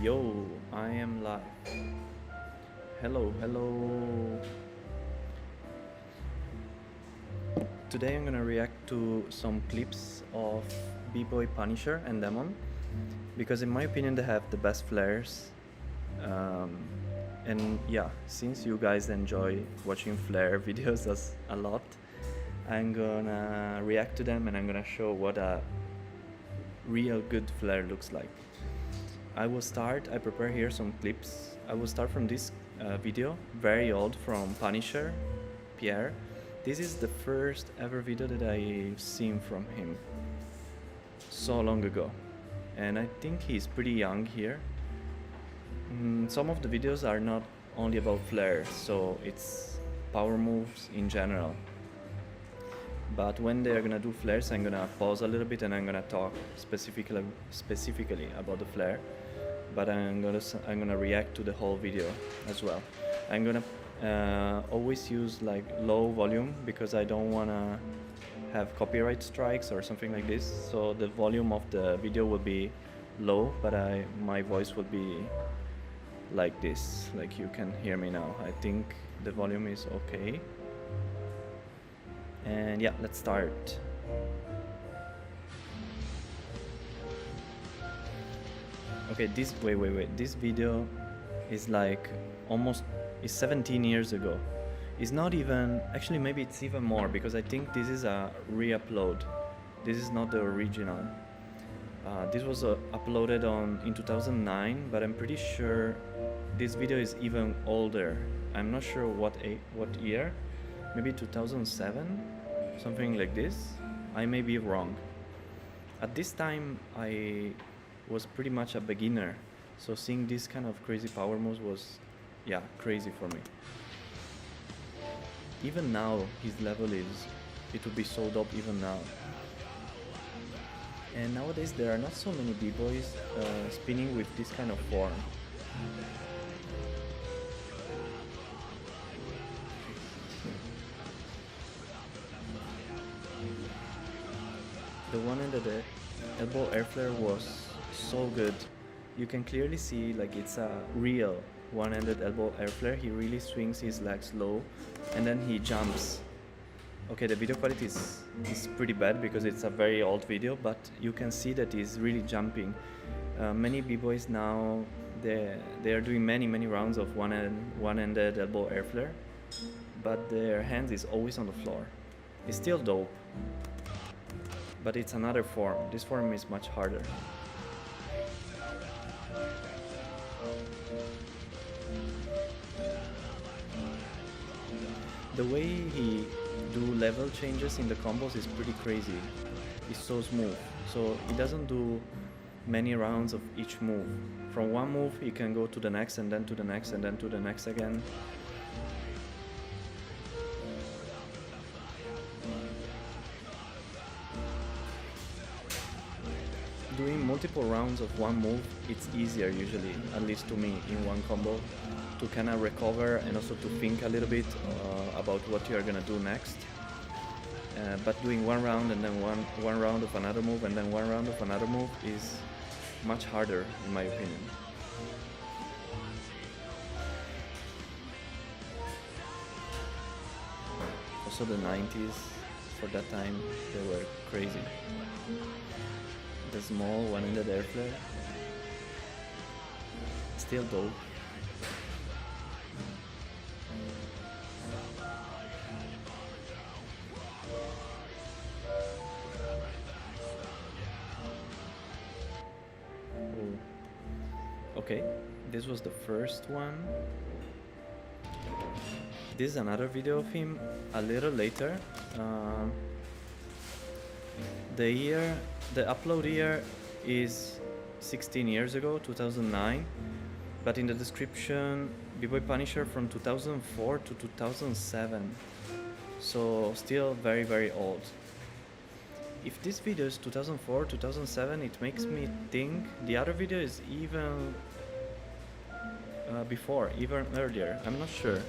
Yo, I am live. Hello, hello. Today I'm gonna react to some clips of B-Boy Punisher and Demon because in my opinion they have the best flares. And yeah, since you guys enjoy watching flare videos a lot, I'm gonna react to them and I'm gonna show what a real good flare looks like. I prepare here some clips. I will start from this video, very old, from Punisher, Pierre. This is the first ever video that I've seen from him, so long ago. And I think he's pretty young here. Some of the videos are not only about flares, so it's power moves in general. But when they're gonna do flares, I'm gonna pause a little bit and I'm gonna talk specifically about the flare. But I'm gonna react to the whole video as well. I'm gonna always use like low volume because I don't wanna have copyright strikes or something like this. So the volume of the video will be low, but my voice will be like this, like you can hear me now. I think the volume is okay. And yeah, let's start. Okay, wait. This video is like is 17 years ago. It's not even, actually maybe it's even more because I think this is a re-upload. This is not the original. This was uploaded in 2009, but I'm pretty sure this video is even older. I'm not sure what year, maybe 2007, something like this. I may be wrong. At this time, I was pretty much a beginner, so seeing this kind of crazy power moves was, yeah, crazy for me. Even now, his level it would be so dope even now. And nowadays there are not so many b-boys spinning with this kind of form. The one under the elbow air flare was so good. You can clearly see like it's a real one-handed elbow air flare. He really swings his legs low and then he jumps. Okay, the video quality is pretty bad because it's a very old video, but you can see that he's really jumping. Many b-boys now, they are doing many rounds of one-handed elbow air flare, but their hands is always on the floor. It's still dope, but it's another form. This form is much harder. The way he do level changes in the combos is pretty crazy. It's so smooth. So he doesn't do many rounds of each move. From one move he can go to the next and then to the next and then to the next again. Doing multiple rounds of one move, it's easier usually, at least to me, in one combo, to kind of recover and also to think a little bit about what you are gonna do next. But doing one round and then one round of another move and then one round of another move is much harder, in my opinion. Also the 90s, for that time, they were crazy. The small one-handed air flare, still dope. Okay, this was the first one. This is another video of him a little later. The upload year is 16 years ago, 2009, but in the description, B-Boy Punisher from 2004 to 2007, so still very old. If this video is 2004, 2007, it makes me think the other video is even before, even earlier, I'm not sure.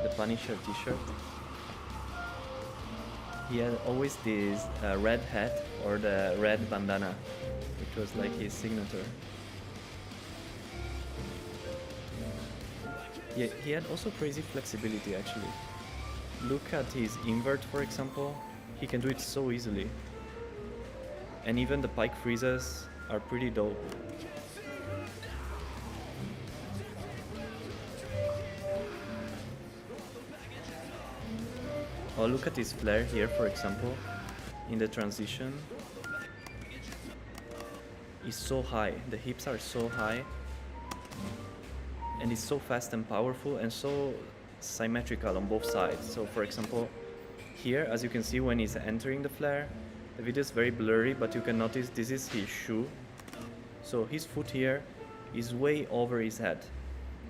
The Punisher t-shirt. he had always this red hat or the red bandana, which was like his signature. He had also crazy flexibility actually. Look at his invert, for example. He can do it so easily. And even the pike freezes are pretty dope. Oh, look at his flare here, for example. In the transition. It's so high. The hips are so high. And it's so fast and powerful and so symmetrical on both sides. So for example, here, as you can see when he's entering the flare, the video is very blurry, but you can notice this is his shoe. So his foot here is way over his head.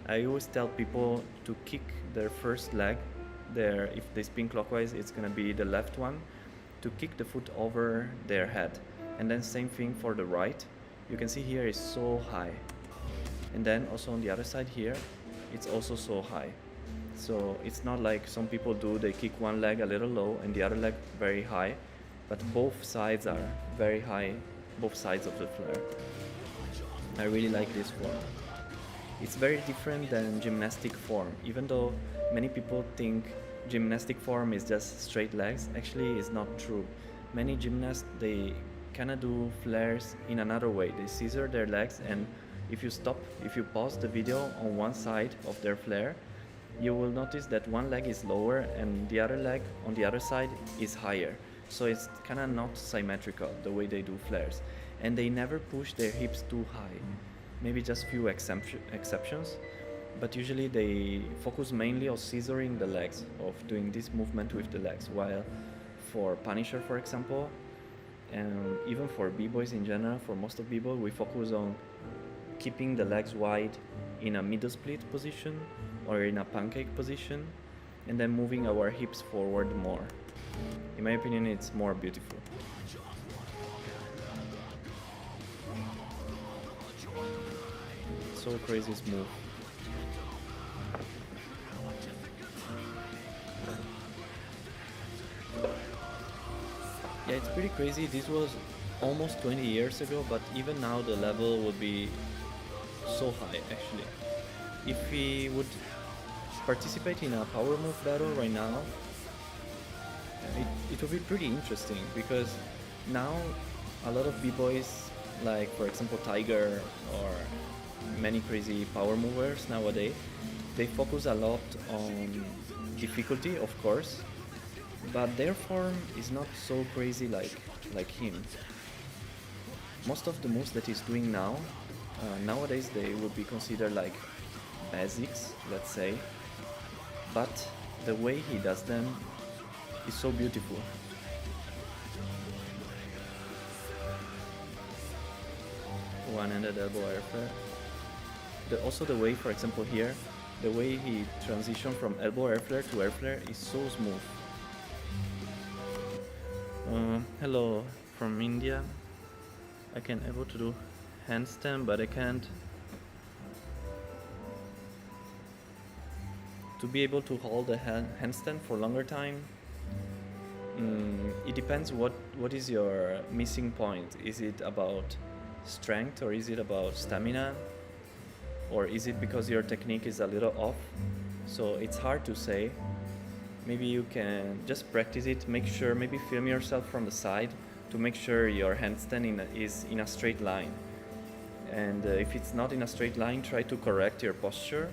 I always tell people to kick their first leg. If they spin clockwise, it's gonna be the left one, to kick the foot over their head. And then same thing for the right. You can see here is so high. And then also on the other side here, it's also so high. So it's not like some people do, they kick one leg a little low and the other leg very high, but both sides are very high, both sides of the flare. I really like this form. It's very different than gymnastic form, even though many people think gymnastic form is just straight legs. Actually, it's not true. Many gymnasts, they kinda do flares in another way. They scissor their legs, and if you pause the video on one side of their flare, you will notice that one leg is lower and the other leg on the other side is higher. So it's kind of not symmetrical the way they do flares. And they never push their hips too high. Maybe just few exceptions, but usually they focus mainly on scissoring the legs, of doing this movement with the legs, while for Punisher, for example, and even for b-boys in general, for most of b-boys, we focus on keeping the legs wide in a middle split position or in a pancake position, and then moving our hips forward more. In my opinion, it's more beautiful. So crazy smooth. Yeah, it's pretty crazy. This was almost 20 years ago, but even now the level would be so high actually. If we would participate in a power move battle right now, it would be pretty interesting, because now a lot of b-boys, like for example Tiger or many crazy power movers nowadays, they focus a lot on difficulty, of course, but their form is not so crazy like him. Most of the moves that he's doing now, nowadays they would be considered like basics, let's say, but the way he does them is so beautiful. One-handed elbow air flare. Also the way, for example here, the way he transitioned from elbow air flare to air flare is so smooth. Hello from India. I can able to do handstand, but I can't. To be able to hold a handstand for longer time, it depends what is your missing point. Is it about strength, or is it about stamina, or is it because your technique is a little off? So it's hard to say. Maybe you can just practice it, make sure, maybe film yourself from the side to make sure your handstand is in a straight line. And if it's not in a straight line, try to correct your posture.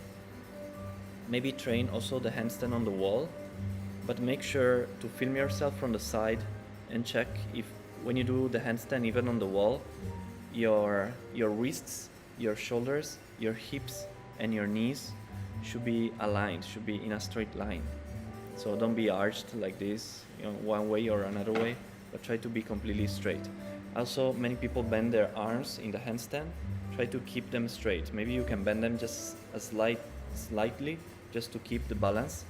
Maybe train also the handstand on the wall, but make sure to film yourself from the side and check if when you do the handstand even on the wall, your wrists, your shoulders, your hips and your knees should be aligned, should be in a straight line. So don't be arched like this, one way or another way, but try to be completely straight. Also, many people bend their arms in the handstand. Try to keep them straight. Maybe you can bend them just slightly, just to keep the balance.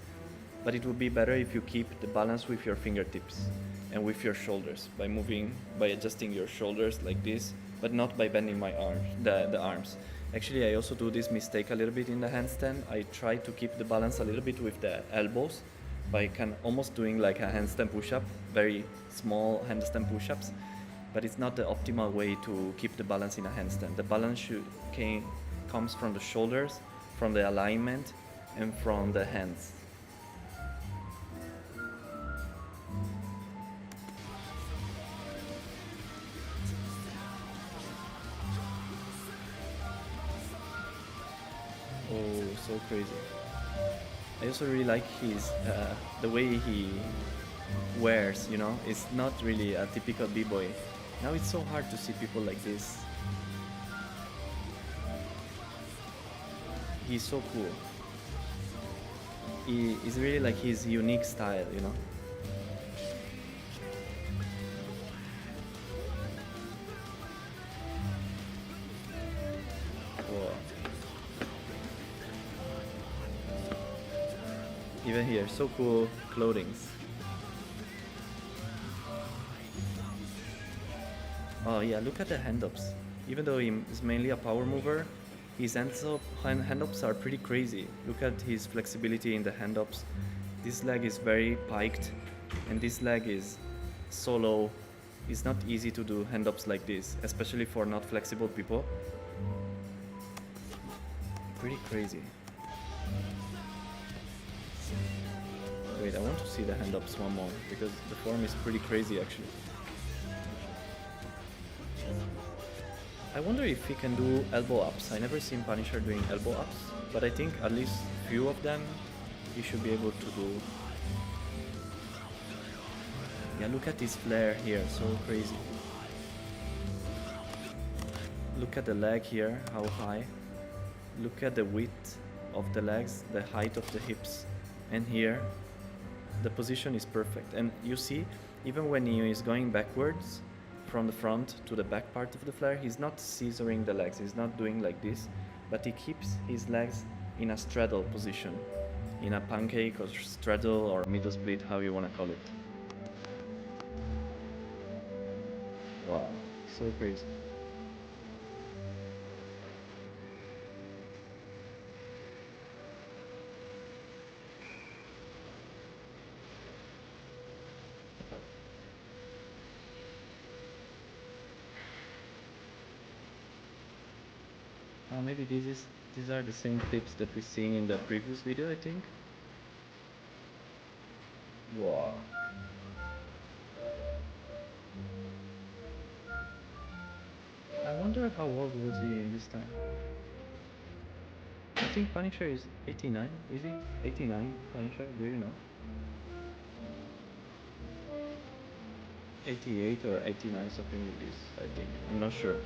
But it would be better if you keep the balance with your fingertips and with your shoulders, by adjusting your shoulders like this, but not by bending my arms, the arms. Actually, I also do this mistake a little bit in the handstand. I try to keep the balance a little bit with the elbows, by almost doing like a handstand push-up, very small handstand push-ups, but it's not the optimal way to keep the balance in a handstand. The balance comes from the shoulders, from the alignment, and from the hands. Oh, so crazy. I also really like the way he wears, you know, it's not really a typical b-boy. Now it's so hard to see people like this. He's so cool. It's really like his unique style, you know. Whoa. Even here, so cool clothings. Oh yeah, look at the hand-ups. Even though he's mainly a power mover, his hand-ups are pretty crazy. Look at his flexibility in the hand-ups. This leg is very piked, and this leg is so low. It's not easy to do hand-ups like this, especially for not flexible people. Pretty crazy. Wait, I want to see the hand-ups one more, because the form is pretty crazy actually. I wonder if he can do elbow ups. I never seen Punisher doing elbow ups, but I think at least few of them he should be able to do. Yeah, look at this flare here, so crazy. Look at the leg here, how high. Look at the width of the legs, the height of the hips. And here, the position is perfect. And you see, even when he is going backwards, from the front to the back part of the flare, he's not scissoring the legs, he's not doing like this, but he keeps his legs in a straddle position, in a pancake or straddle or middle split, how you want to call it. Wow, so crazy. Maybe these are the same clips that we seen in the previous video, I think. Wow. I wonder how old was he this time. I think Punisher is 89, is he? 89, Punisher, do you know? 88 or 89, something like this, I think. I'm not sure.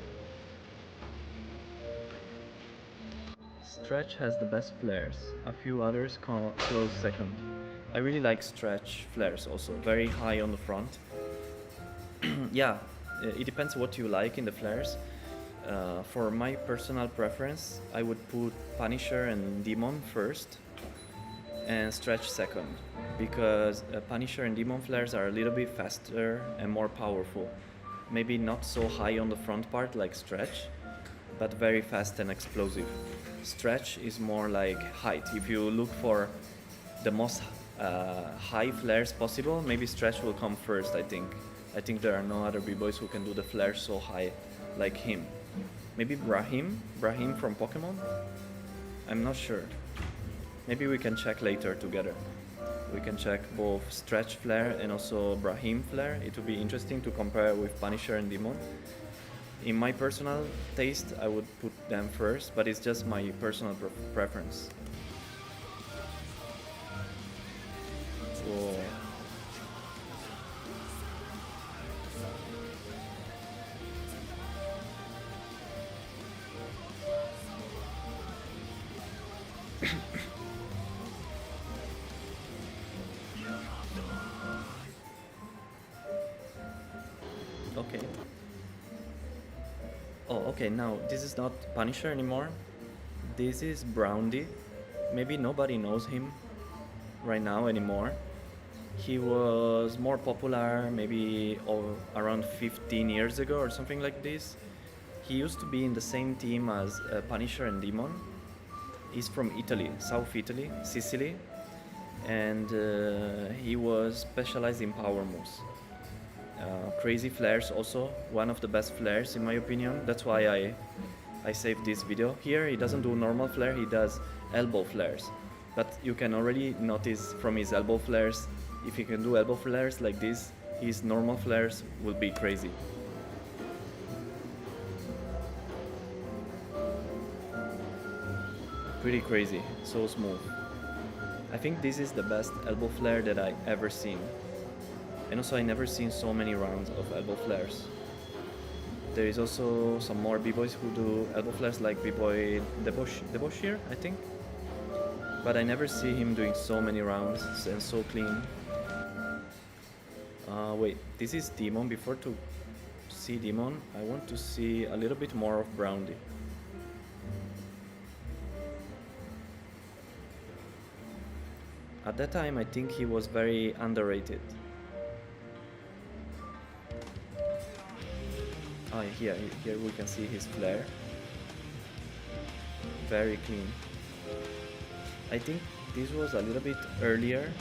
Stretch has the best flares. A few others close second. I really like Stretch flares also. Very high on the front. Yeah, it depends what you like in the flares. For my personal preference, I would put Punisher and Demon first and Stretch second, because Punisher and Demon flares are a little bit faster and more powerful. Maybe not so high on the front part like Stretch, but very fast and explosive. Stretch is more like height. If you look for the most high flares possible, maybe Stretch will come first, I think. I think there are no other b-boys who can do the flares so high like him. Maybe Brahim from Pokemon? I'm not sure. Maybe we can check later together. We can check both Stretch flare and also Brahim flare. It would be interesting to compare with Punisher and Demon. In my personal taste, I would put them first, but it's just my personal preference. Whoa. Okay. Oh, okay, now this is not Punisher anymore. This is Brownie. Maybe nobody knows him right now anymore. He was more popular maybe around 15 years ago or something like this. He used to be in the same team as Punisher and Demon. He's from Italy, South Italy, Sicily. and he was specialized in power moves. Crazy flares also, one of the best flares in my opinion. That's why I saved this video. Here he doesn't do normal flare, he does elbow flares. But you can already notice from his elbow flares, if he can do elbow flares like this, his normal flares will be crazy. Pretty crazy, so smooth. I think this is the best elbow flare that I ever seen. And also I never seen so many rounds of elbow flares. There is also some more b-boys who do elbow flares like b-boy Deboshir, I think. But I never see him doing so many rounds and so clean. Wait, this is Demon. Before to see Demon, I want to see a little bit more of Brownie. At that time, I think he was very underrated. Oh, here we can see his flare. Very clean. I think this was a little bit earlier.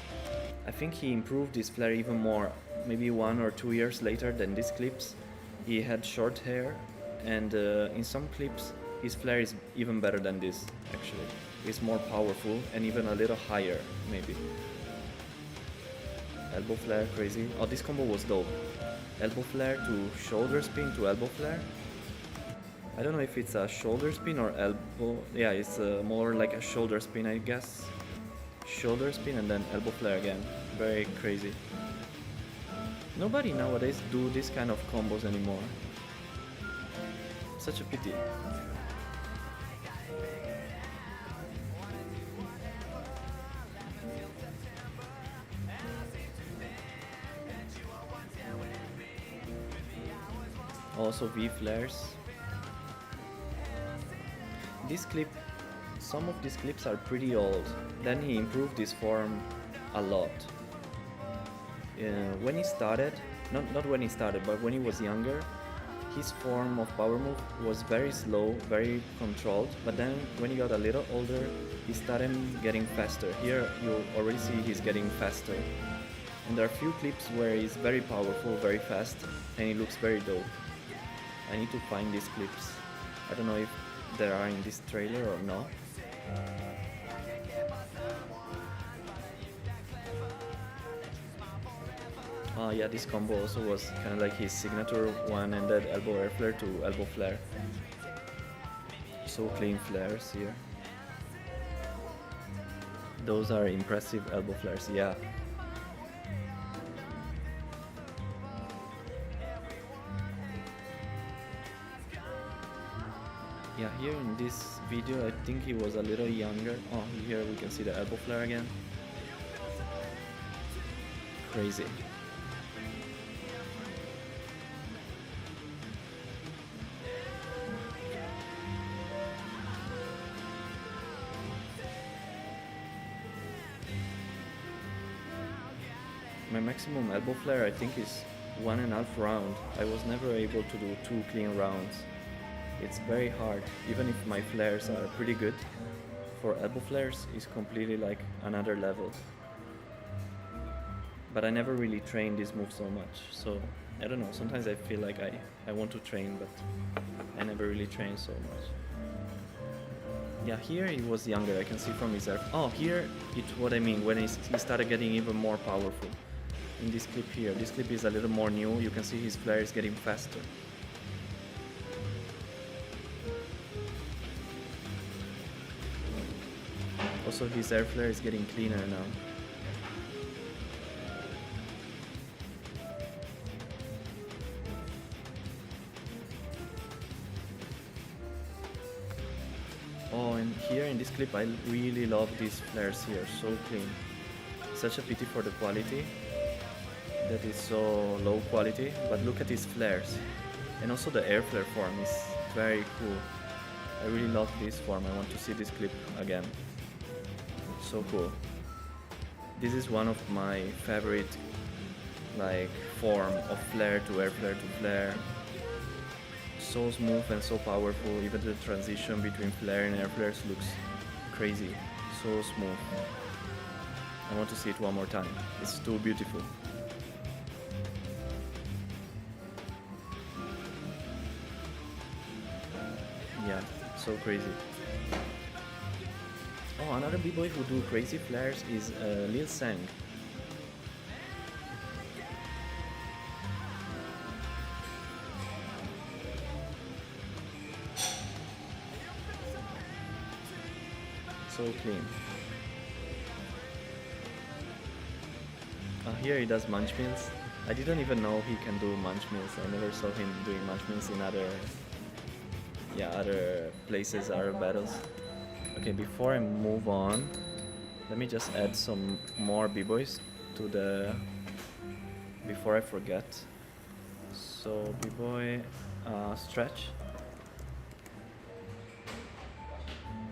I think he improved his flare even more, maybe 1 or 2 years later than these clips. He had short hair, and in some clips his flare is even better than this, actually. It's more powerful and even a little higher, maybe. Elbow flare, crazy. Oh, this combo was dope. Elbow flare to shoulder spin to elbow flare. I don't know if it's a shoulder spin or elbow. Yeah, it's more like a shoulder spin, I guess. Shoulder spin and then elbow flare again. Very crazy. Nobody nowadays do this kind of combos anymore. Such a pity. Also V flares. This clip, some of these clips are pretty old. Then he improved his form a lot. When he started, not when he started, but when he was younger, his form of power move was very slow, very controlled. But then when he got a little older, he started getting faster. Here you already see he's getting faster. And there are a few clips where he's very powerful, very fast, and he looks very dope. I need to find these clips. I don't know if there are in this trailer or not. Yeah, this combo also was kind of like his signature one-handed elbow air flare to elbow flare. So clean flares here. Those are impressive elbow flares, yeah. Yeah, here in this video I think he was a little younger. Oh, here we can see the elbow flare again. Crazy. My maximum elbow flare I think is 1.5 round. I was never able to do 2 clean rounds. It's very hard, even if my flares are pretty good. For elbow flares, it's completely like another level. But I never really trained this move so much, so I don't know, sometimes I feel like I want to train, but I never really trained so much. Yeah, here he was younger, I can see from his air. Oh, here it's what I mean, when he started getting even more powerful. In this clip here, this clip is a little more new, you can see his flare is getting faster. Also his air flare is getting cleaner now. Oh, and here in this clip I really love these flares here, so clean. Such a pity for the quality, that is so low quality, but look at his flares. And also the air flare form is very cool. I really love this form, I want to see this clip again. So cool. This is one of my favorite like form of flare to air flare to flare. So smooth and so powerful, even the transition between flare and air flares looks crazy, so smooth. I want to see it one more time. It's too beautiful. Yeah, so crazy. Oh, another b-boy who do crazy flares is Lil Sang. So clean. Here he does munch mills. I didn't even know he can do munch mills. I never saw him doing munch mills in other places, other battles. Okay, before I move on, let me just add some more b-boys to the before I forget. So b-boy stretch.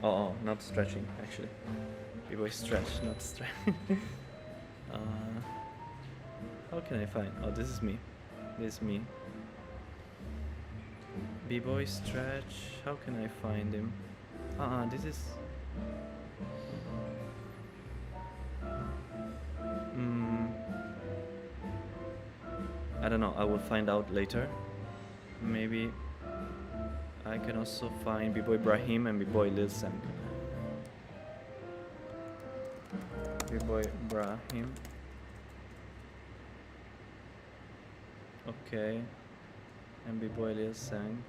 Oh, not stretching actually. B-boy stretch, not stretch. How can I find? Oh, this is me. This is me. B-boy stretch. How can I find him? This is. I don't know. I will find out later. Maybe I can also find B-boy Brahim and B-boy Lil Sang. B-boy Brahim. Okay. And B-boy Lil Sang.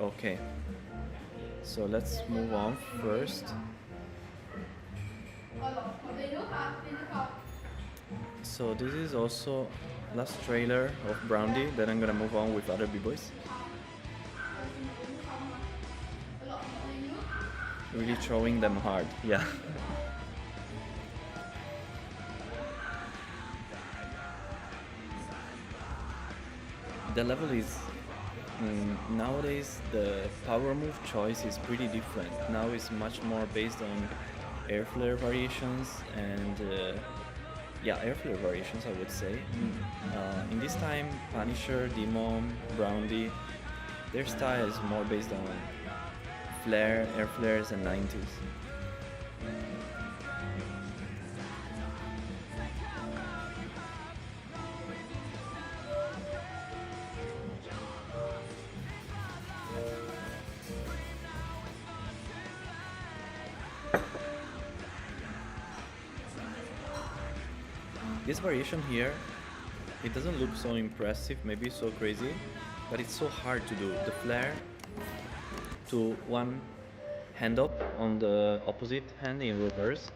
Okay. So let's move on first. So this is also last trailer of Browndy. Then I'm gonna move on with other b-boys. Really throwing them hard, yeah. The level is nowadays the power move choice is pretty different. Now it's much more based on air flare variations and air flare variations, I would say. In this time, Punisher, Demon, Browndy, their style is more based on flare, air flares, and 90s. This variation here, it doesn't look so impressive, maybe so crazy, but it's so hard to do. The flare to one hand up on the opposite hand in reverse,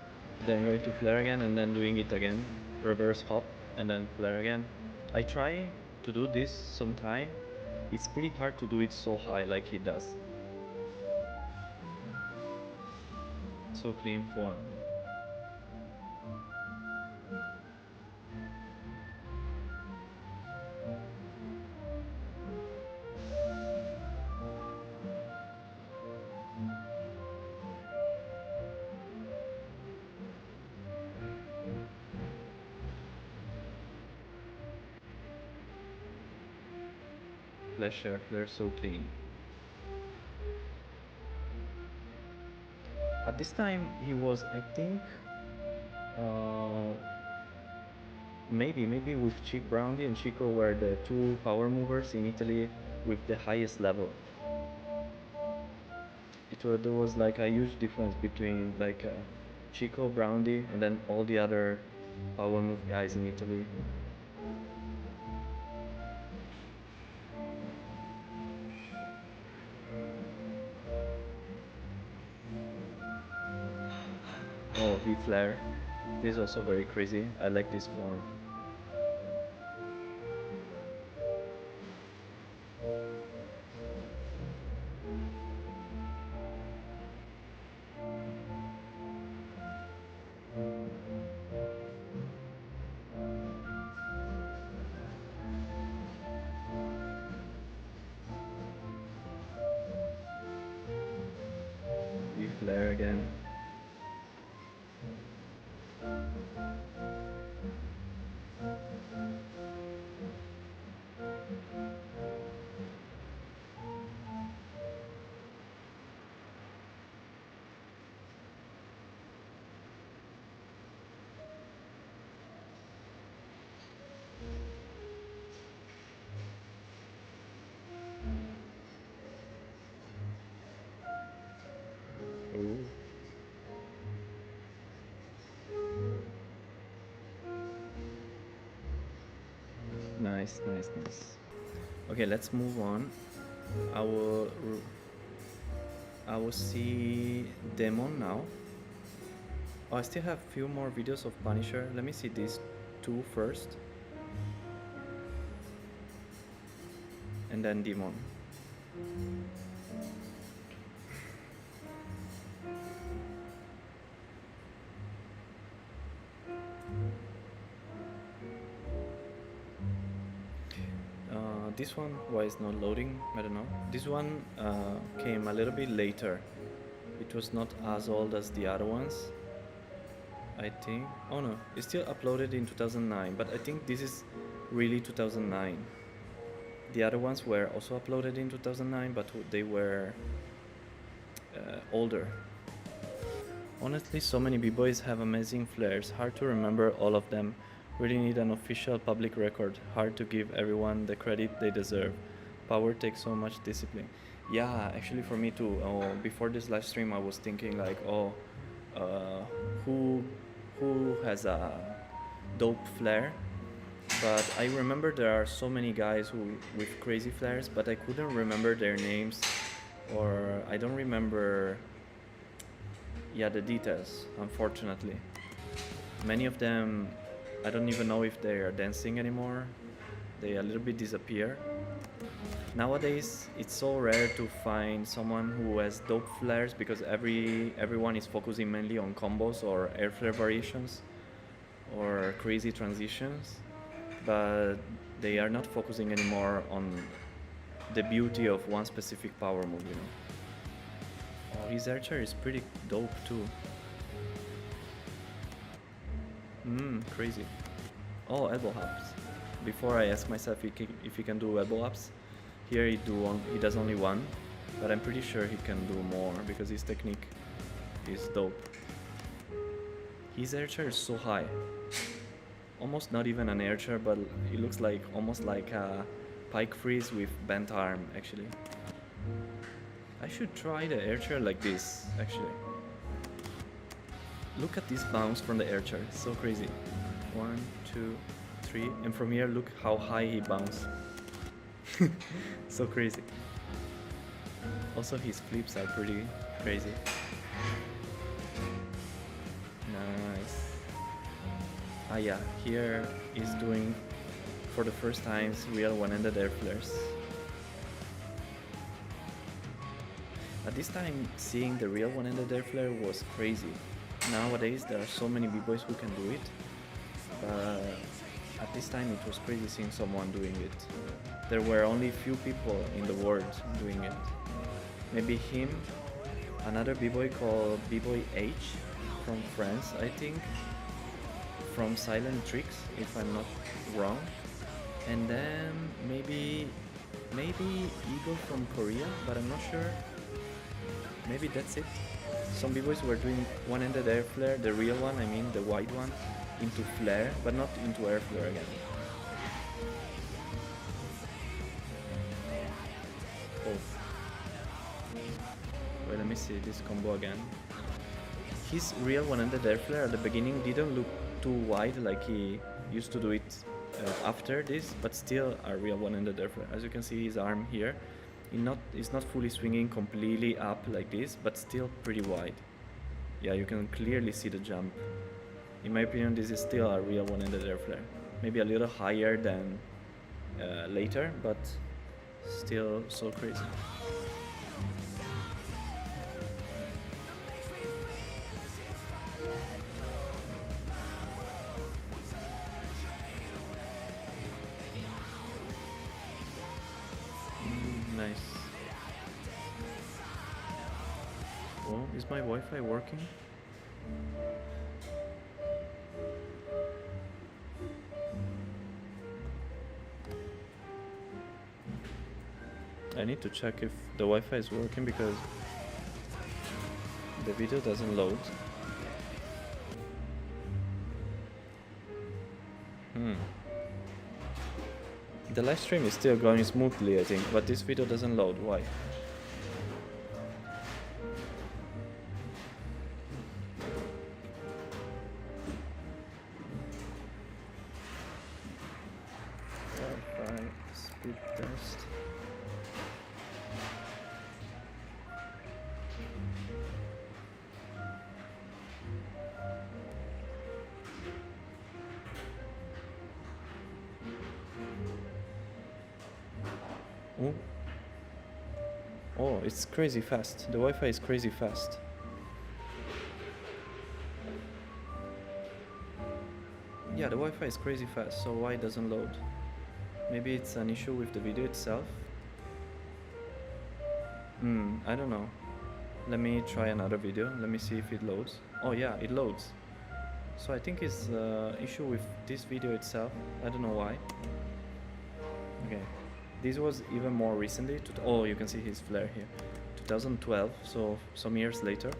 then going to flare again and then doing it again, reverse hop and then flare again. I try to do this sometime. It's pretty hard to do it so high like he does. So clean form. Flare, flare so clean. At this time he was, I think, maybe with Browndy and Chico were the two power movers in Italy with the highest level. There was like a huge difference between like Chico, Browndy, and then all the other power move guys in Italy. Oh, V-Flare. This is also very crazy. I like this form. V-Flare again. Nice, nice, nice. Okay, let's move on. I will see Demon now. Oh, I still have few more videos of Punisher. Let me see these two first. And then Demon. This one, why it's not loading? I don't know. This one came a little bit later. It was not as old as the other ones, I think. Oh no, it's still uploaded in 2009, but I think this is really 2009. The other ones were also uploaded in 2009, but they were older. Honestly, so many b-boys have amazing flares. Hard to remember all of them. Really need an official public record. Hard to give everyone the credit they deserve. Power takes so much discipline. Yeah, actually for me too. Before this live stream, I was thinking like, who has a dope flare? But I remember there are so many guys who with crazy flares, but I couldn't remember their names, or I don't remember, the details, unfortunately. Many of them, I don't even know if they are dancing anymore. They a little bit disappear. Nowadays, it's so rare to find someone who has dope flares because everyone is focusing mainly on combos or air flare variations or crazy transitions, but they are not focusing anymore on the beauty of one specific power move, Oh, his archer is pretty dope too. Crazy. Oh, elbow hops. Before I ask myself if he can do elbow hops, here he does only one, but I'm pretty sure he can do more because his technique is dope. His air chair is so high. Almost not even an air chair, but it looks like almost like a pike freeze with bent arm, actually. I should try the air chair like this, actually. Look at this bounce from the air chair, it's so crazy. 1, 2, 3, and from here look how high he bounced. So crazy. Also his flips are pretty crazy. Nice. Ah yeah, here he's doing for the first time real one-handed air flares. At this time, seeing the real one-handed air flare was crazy. Nowadays there are so many b-boys who can do it, but at this time it was crazy seeing someone doing it. There were only few people in the world doing it. Maybe him, another b-boy called b-boy H from France, I think, from Silent Tricks, if I'm not wrong. And then maybe Eagle from Korea, but I'm not sure. Maybe that's it. Some b-boys were doing one-handed air flare, the real one, I mean the white one, into flare, but not into air flare again. Oh. Wait, let me see this combo again. His real one-handed air flare at the beginning didn't look too wide like he used to do it after this, but still a real one-handed air flare. As you can see, his arm here, it's not fully swinging completely up like this, but still pretty wide. Yeah, you can clearly see the jump. In my opinion, this is still a real one-handed air flare. Maybe a little higher than later, but still so crazy. Nice. Oh, is my Wi-Fi working? I need to check if the Wi-Fi is working because the video doesn't load. The live stream is still going smoothly, I think, but this video doesn't load. Why? speed test. Oh. Oh, it's crazy fast. The Wi-Fi is crazy fast. Yeah, the Wi-Fi is crazy fast, so why it doesn't load? Maybe it's an issue with the video itself? I don't know. Let me try another video. Let me see if it loads. Oh yeah, it loads. So I think it's an issue with this video itself. I don't know why. Okay. This was even more recently. Oh, you can see his flare here. 2012, so some years later.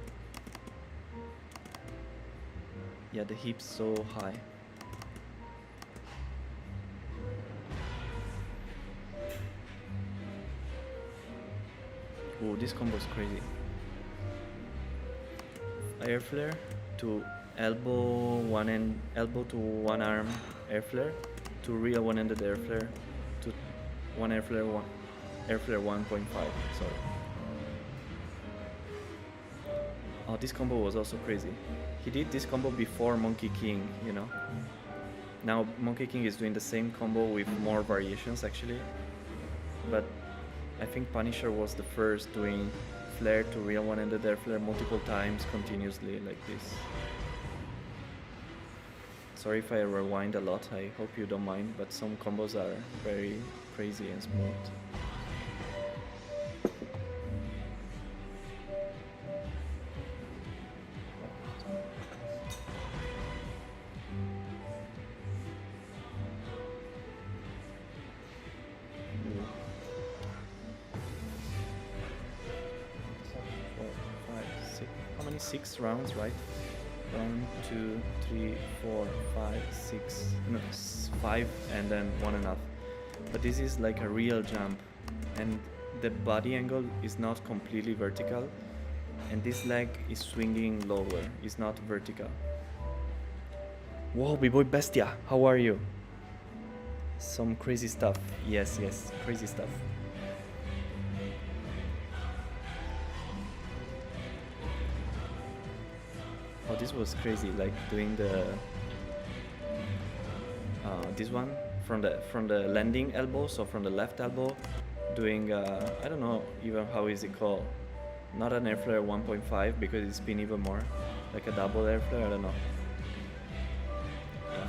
Yeah, the hips so high. Oh, this combo is crazy. Air flare to elbow one end, elbow to one arm air flare to real one-handed air flare to one air flare 1.5. Sorry. Oh, this combo was also crazy. He did this combo before Monkey King, you know. Now Monkey King is doing the same combo with more variations actually, but I think Punisher was the first doing flare to real one-handed air flare multiple times continuously like this. Sorry if I rewind a lot, I hope you don't mind, but some combos are very crazy and smooth. How many? 6 rounds, right? 1, 2, 3, 4, 5, 6, no, 5, and then 1.5. But this is like a real jump, and the body angle is not completely vertical, and this leg is swinging lower, it's not vertical. Whoa, B-boy Bestia, how are you? Some crazy stuff. Yes, crazy stuff. Oh, this was crazy, like doing the this one from the landing elbow, so from the left elbow, doing I don't know even how is it called, not an air flare 1.5 because it's been even more like a double air flare, I don't know.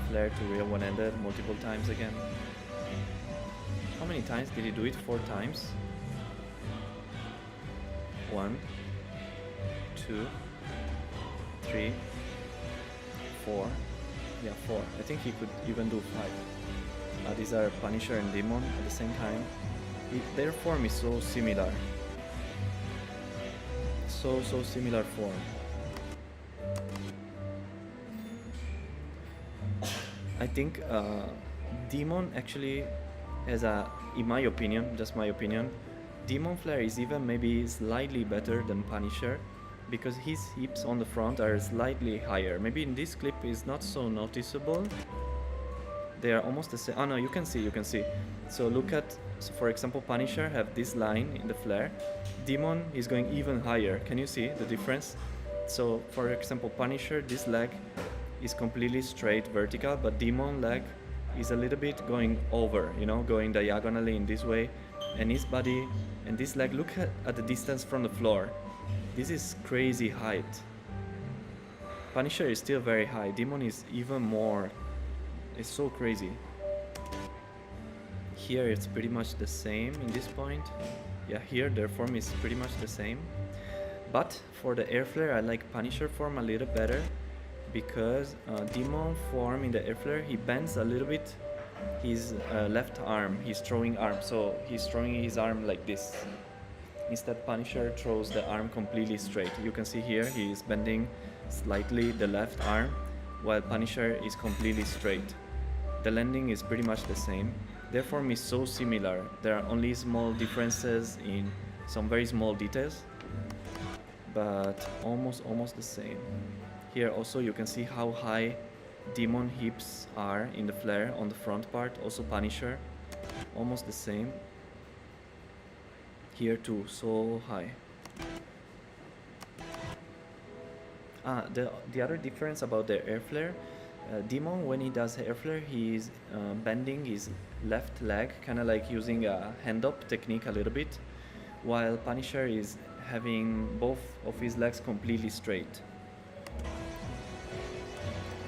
Flare to real one-handed multiple times again. How many times did he do it? 4 times. 1, 2, 3, 4. Yeah, 4. I think he could even do 5. These are Punisher and Demon at the same time. Their form is so similar. So similar form. I think Demon actually has a, in my opinion, just my opinion, Demon Flare is even maybe slightly better than Punisher because his hips on the front are slightly higher. Maybe in this clip is not so noticeable. They are almost the same. Oh no, you can see. So look at, so for example, Punisher have this line in the flare. Demon is going even higher. Can you see the difference? So for example, Punisher, this leg is completely straight vertical, but Demon leg is a little bit going over, you know, going diagonally in this way. And his body and this leg, look at the distance from the floor. This is crazy height. Punisher is still very high. Demon is even more. It's so crazy. Here it's pretty much the same in this point. Yeah, here their form is pretty much the same. But for the air flare, I like Punisher form a little better because Demon form in the air flare, he bends a little bit his left arm, his throwing arm. So he's throwing his arm like this. Instead, Punisher throws the arm completely straight. You can see here he is bending slightly the left arm, while Punisher is completely straight. The landing is pretty much the same. Their form is so similar. There are only small differences in some very small details, but almost the same. Here also you can see how high Demon hips are in the flare on the front part, also Punisher. almost the same. Here too, so high. The other difference about the air flare, Demon, when he does air flare, he's bending his left leg, kind of like using a hand up technique a little bit, while Punisher is having both of his legs completely straight.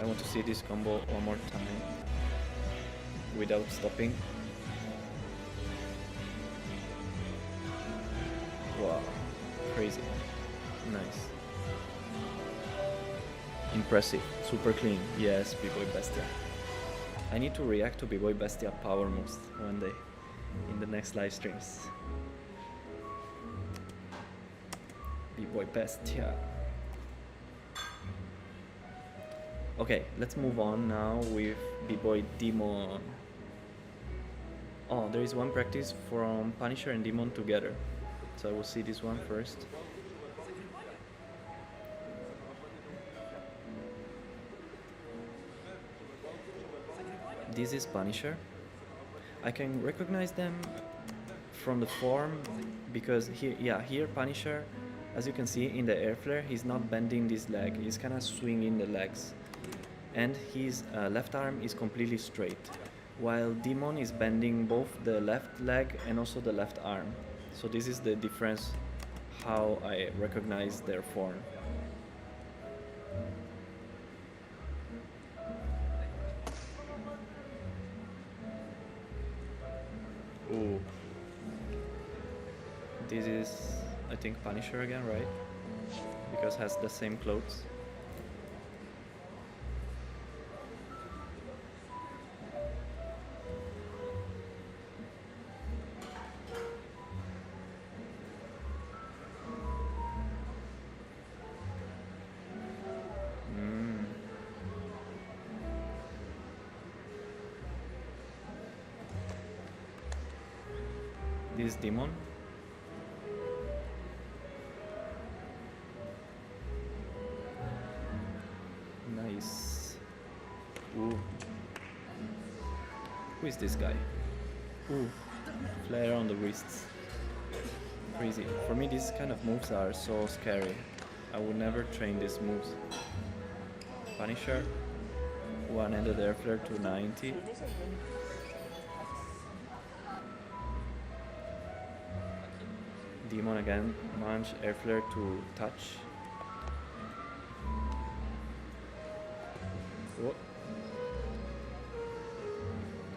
I want to see this combo one more time without stopping. Wow, crazy, nice. Impressive, super clean. Yes, B-Boy Bestia. I need to react to B-Boy Bestia power moves one day in the next live streams. B-Boy Bestia. Okay, let's move on now with B-Boy Demon. Oh, there is one practice from Punisher and Demon together. So I will see this one first. This is Punisher. I can recognize them from the form because here Punisher, as you can see in the air flare, he's not bending this leg, he's kind of swinging the legs. And his left arm is completely straight, while Demon is bending both the left leg and also the left arm. So this is the difference, how I recognize their form. Ooh. This is, I think, Punisher again, right? Because has the same clothes. This Demon. Nice. Ooh. Who is this guy? Ooh. Flare on the wrists. Crazy. For me, these kind of moves are so scary. I would never train these moves. Punisher. One-handed air flare to 90. Demon again, munch, air flare to touch. Whoa.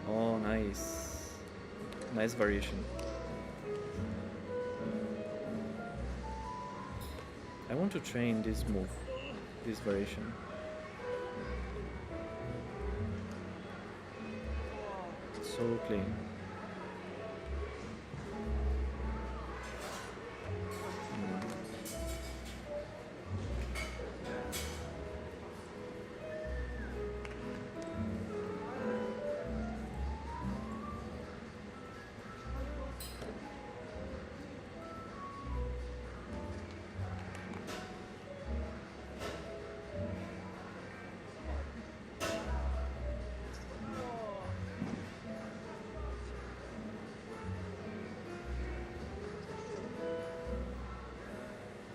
Oh, nice. Nice variation. I want to train this move, this variation. So clean.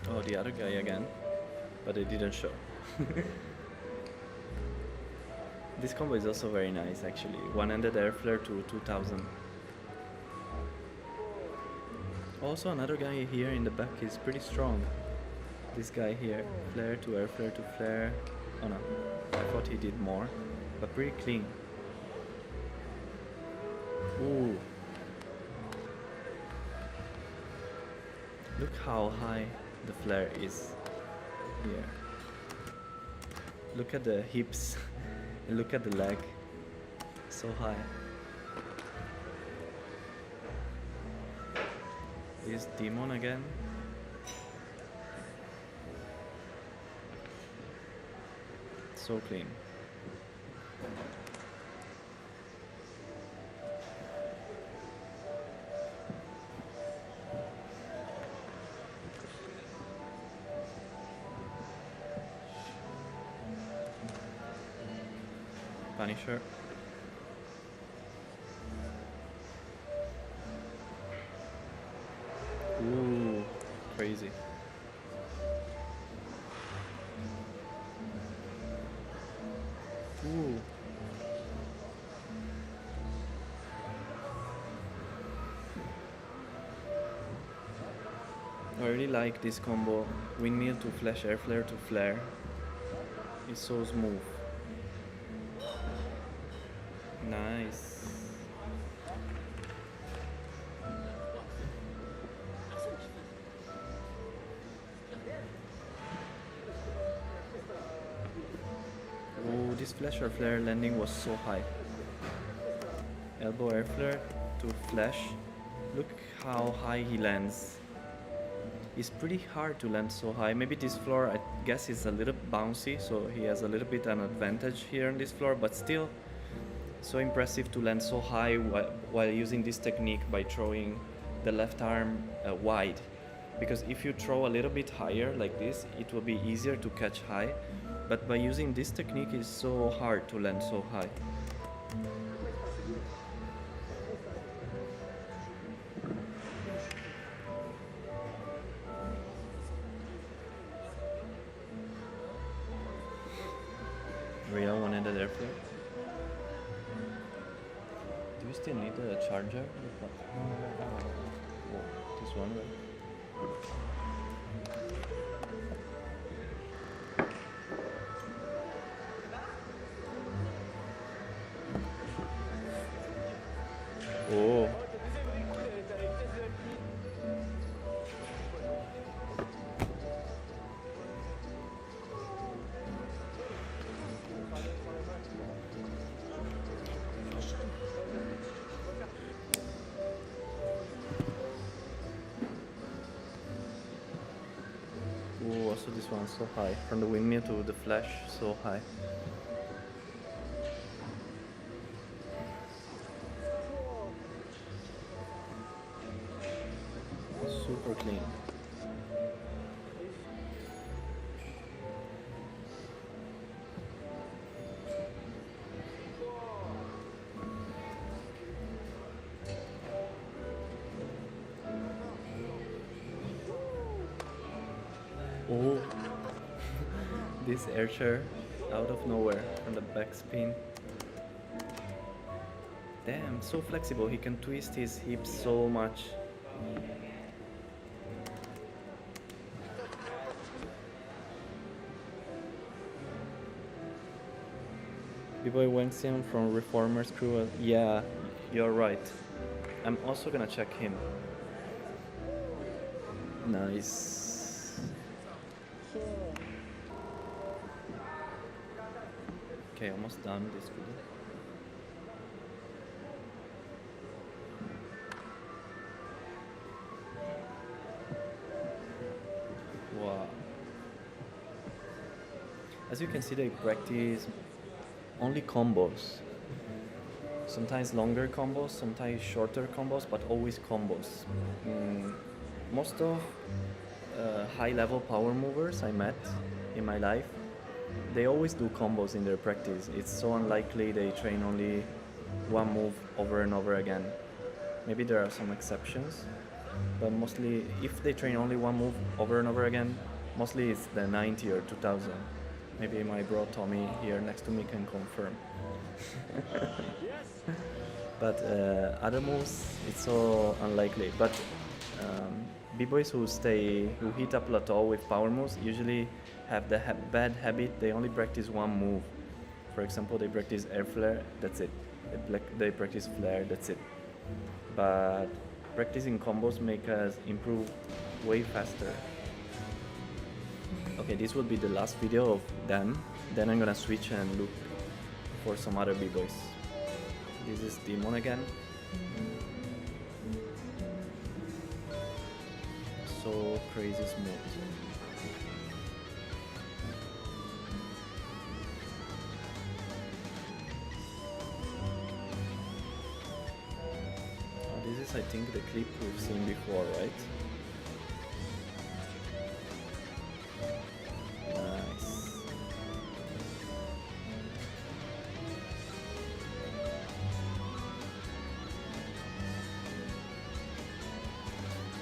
Oh, the other guy again, but it didn't show. This combo is also very nice, actually. One-handed air flare to 2000. Also, another guy here in the back is pretty strong. This guy here, flare to air flare to flare. Oh no, I thought he did more, but pretty clean. Ooh. Look how high the flare is here. Look at the hips and look at the leg. So high. Is Demon again. So clean. Punisher. Ooh, crazy. Ooh. I really like this combo, windmill to flash, air flare to flare. It's so smooth. Nice. Oh, this flash or flare landing was so high. Elbow air flare to flash. Look how high he lands. It's pretty hard to land so high. Maybe this floor, I guess, is a little bouncy, so he has a little bit an advantage here on this floor, but still so impressive to land so high while using this technique by throwing the left arm wide. Because if you throw a little bit higher like this, it will be easier to catch high, but by using this technique, it's so hard to land so high. Real one-handed air flare. Do you still need a charger? Oh, this one, right? Oh. Oh, also this one's so high. From the windmill to the flash, so high. Super clean. Oh, this air chair out of nowhere from the backspin. Damn, so flexible. He can twist his hips so much. B-Boy Wangxian from Reformers crew. Yeah, you're right. I'm also gonna check him. Nice. Okay, almost done this video. Wow. As you can see, they practice only combos. Sometimes longer combos, sometimes shorter combos, but always combos. Most of high-level power movers I met in my life, they always do combos in their practice. It's so unlikely they train only one move over and over again. Maybe there are some exceptions, but mostly if they train only one move over and over again, mostly it's the 90 or 2000. Maybe my bro Tommy here next to me can confirm. But other moves, it's so unlikely. But b-boys who hit a plateau with power moves usually have the bad habit. They only practice one move. For example, they practice air flare. That's it. They practice flare. That's it. But practicing combos make us improve way faster. Okay, this will be the last video of them. Then I'm gonna switch and look for some other b-boys. This is Demon again. So crazy smooth. Oh, this is, I think, the clip we've seen before, right?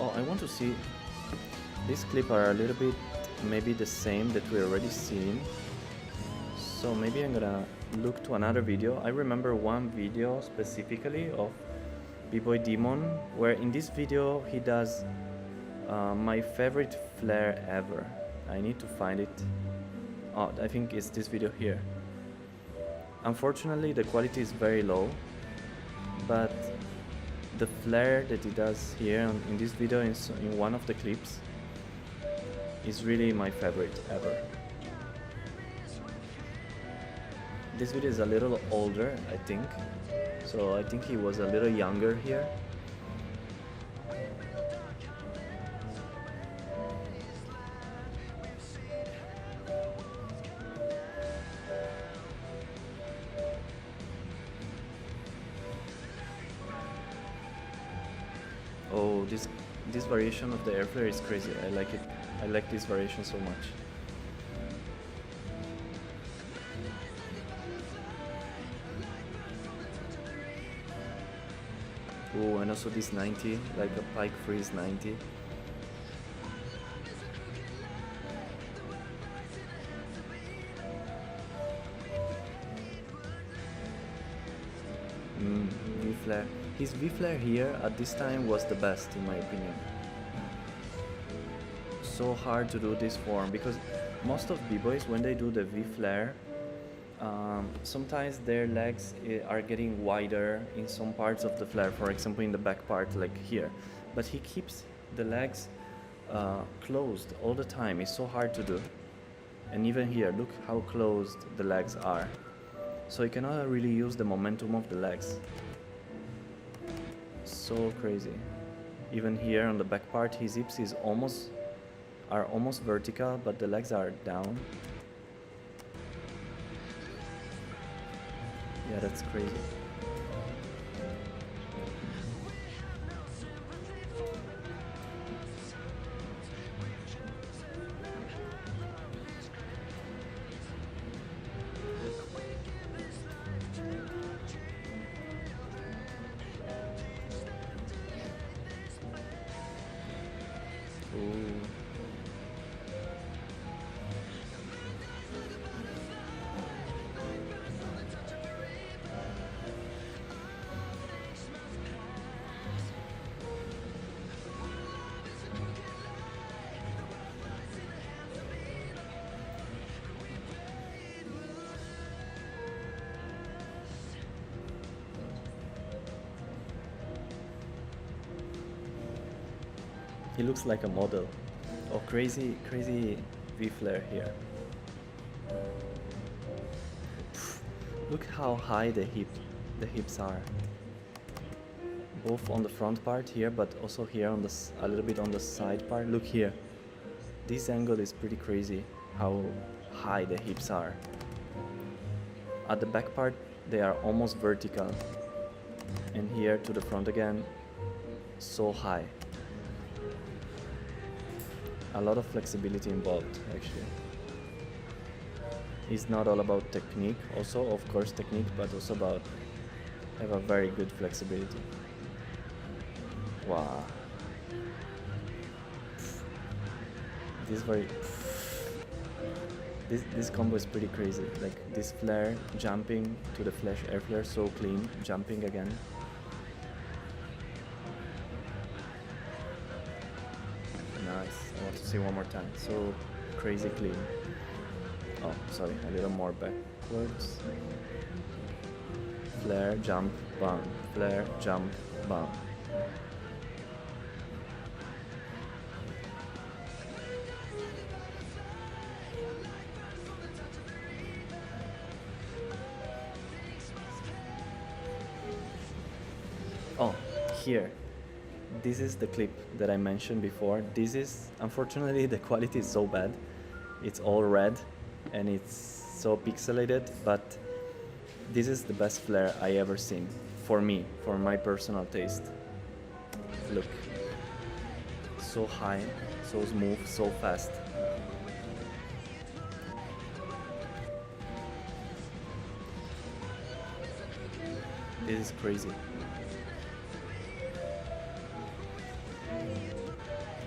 Oh, I want to see. These clips are a little bit maybe the same that we already seen. So maybe I'm gonna look to another video. I remember one video specifically of B-Boy Demon, where in this video he does my favorite flare ever. I need to find it. Oh, I think it's this video here. Unfortunately, the quality is very low, but the flare that he does here in this video in one of the clips is really my favorite ever. This video is a little older, I think. So I think he was a little younger here. Oh, this variation of the air flare is crazy. I like it. I like this variation so much. Oh, and also this 90, like a pike freeze 90. V-flare. His V-flare here at this time was the best in my opinion. So hard to do this form because most of b-boys when they do the V-flare, sometimes their legs are getting wider in some parts of the flare, for example in the back part like here, but he keeps the legs closed all the time. It's so hard to do. And even here, look how closed the legs are, so he cannot really use the momentum of the legs. So crazy. Even here on the back part, his hips are almost vertical, but the legs are down. Yeah, that's crazy. Ooh. He looks like a model. Oh, crazy V-flare here. Look how high the hips are. Both on the front part here, but also here on a little bit on the side part. Look here. This angle is pretty crazy. How high the hips are. At the back part, they are almost vertical, and here to the front again, so high. A lot of flexibility involved, actually. It's not all about technique, also of course technique, but also about have a very good flexibility. Wow. This combo is pretty crazy. Like this flare jumping to the flash air flare, so clean, jumping again. Nice. I want to see one more time. So crazy clean. Oh, sorry, a little more backwards. Flare, jump, bump. Flare, jump, bump. Oh, here. This is the clip that I mentioned before. This is, unfortunately, the quality is so bad. It's all red and it's so pixelated, but this is the best flare I ever seen. For me, for my personal taste. Look. So high, so smooth, so fast. This is crazy.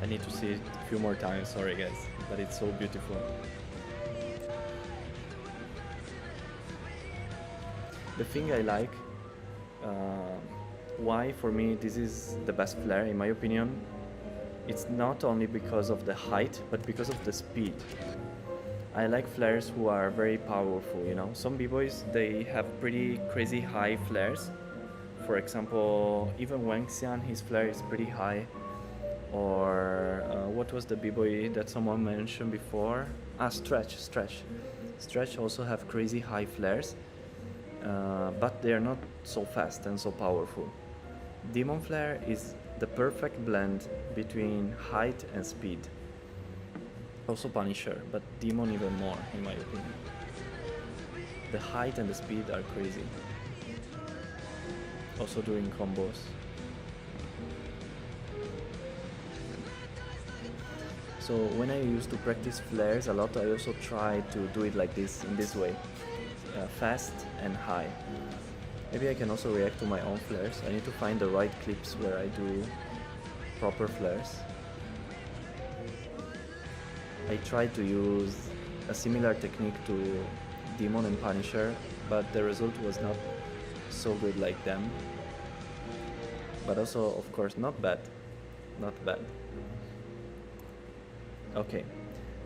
I need to see it a few more times, sorry guys, but it's so beautiful. The thing I like, why for me this is the best flare in my opinion, it's not only because of the height, but because of the speed. I like flares who are very powerful, you know. Some b-boys, they have pretty crazy high flares. For example, even Wangxian, his flare is pretty high. Or what was the b-boy that someone mentioned before? Stretch. Stretch also have crazy high flares, but they are not so fast and so powerful. Demon flare is the perfect blend between height and speed. Also Punisher, but Demon even more, in my opinion. The height and the speed are crazy. Also doing combos. So when I used to practice flares a lot, I also try to do it like this, in this way. Fast and high. Maybe I can also react to my own flares. I need to find the right clips where I do proper flares. I tried to use a similar technique to Demon and Punisher, but the result was not so good like them. But also, of course, not bad. Not bad. Okay,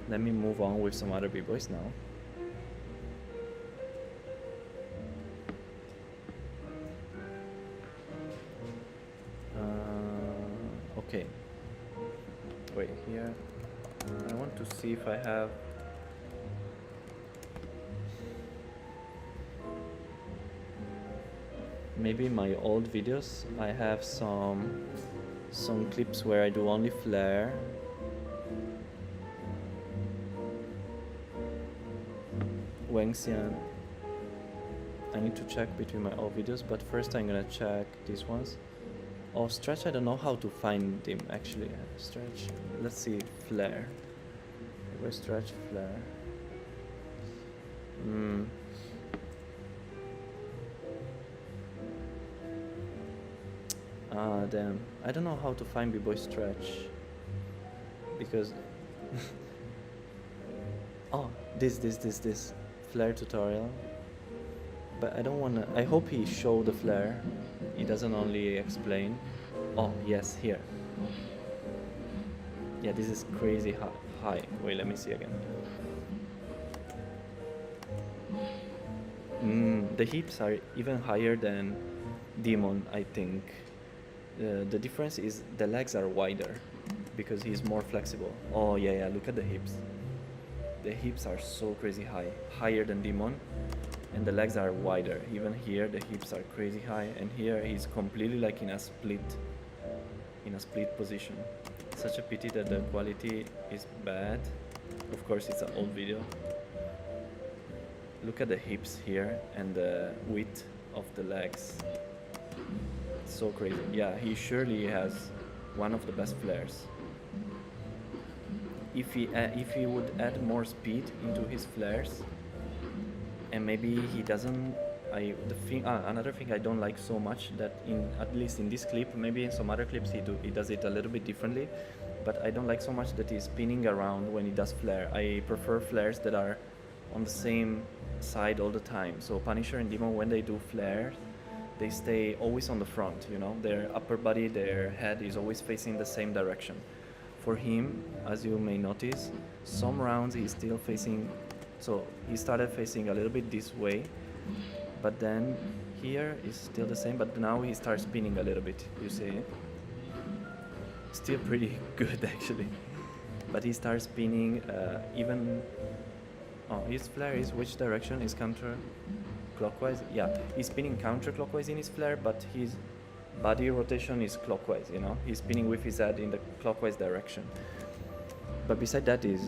let me move on with some other b-boys now. Okay. Wait, here. I want to see if I have... Maybe in my old videos I have some clips where I do only flare. Wangxian. I need to check between my old videos, but first I'm gonna check these ones. Oh, Stretch, I don't know how to find him actually. Stretch, let's see, flare. Where's Stretch, flare? Damn. I don't know how to find b-boy Stretch. Because... oh, this. Flare tutorial. But I don't wanna... I hope he showed the flare. He doesn't only explain. Oh, yes, here. Yeah, this is crazy high. Wait, let me see again. The hips are even higher than Demon, I think. The difference is the legs are wider because he's more flexible. Oh, yeah, look at the hips. The hips are so crazy high, higher than Demon, and the legs are wider. Even here, the hips are crazy high, and here he's completely like in a split position. Such a pity that the quality is bad. Of course, it's an old video. Look at the hips here and the width of the legs. It's so crazy. Yeah, he surely has one of the best flares. If he would add more speed into his flares, and maybe he doesn't. Another thing I don't like so much, that at least in this clip, maybe in some other clips he does it a little bit differently, but I don't like so much that he's spinning around when he does flare. I prefer flares that are on the same side all the time. So Punisher and Demon, when they do flares, they stay always on the front, you know, their upper body, their head is always facing the same direction. For him, as you may notice, some rounds he's still facing, so he started facing a little bit this way, but then here is still the same, but now he starts spinning a little bit, you see? Still pretty good actually. But he starts spinning even... Oh, his flare is which direction? Is counter-clockwise? Yeah, he's spinning counterclockwise in his flare, but his body rotation is clockwise, you know? He's spinning with his head in the clockwise direction. But beside that is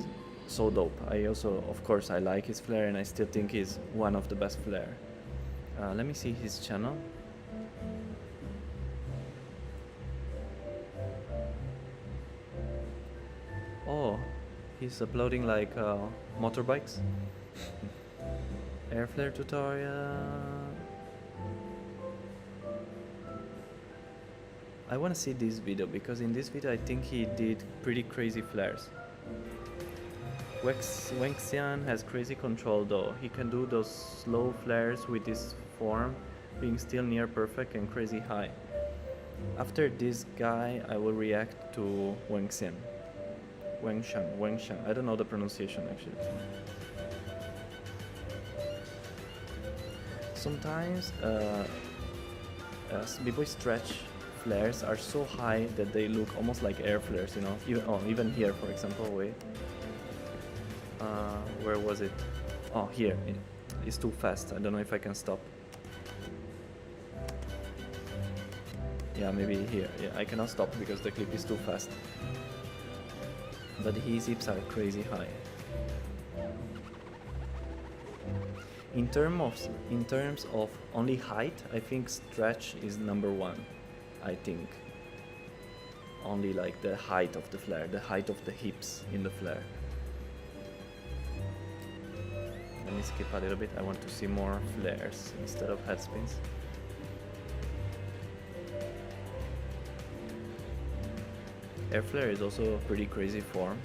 so dope. I also, of course, I like his flare, and I still think he's one of the best flare. Let me see his channel. Oh, he's uploading like motorbikes. Air flare tutorial. I want to see this video, because in this video I think he did pretty crazy flares. Wenxian has crazy control though. He can do those slow flares with his form being still near perfect and crazy high. After this guy, I will react to Wenxian. Wengshan. I don't know the pronunciation actually. Sometimes b-boy stretch flares are so high that they look almost like air flares, you know. Even here, for example, wait. Where was it? Oh, here. It's too fast. I don't know if I can stop. Yeah, maybe here. Yeah, I cannot stop because the clip is too fast. But his hips are crazy high. In terms of only height, I think stretch is number one. I think. Only like the height of the flare, the height of the hips in the flare. Let me skip a little bit. I want to see more flares instead of head spins. Air flare is also a pretty crazy form.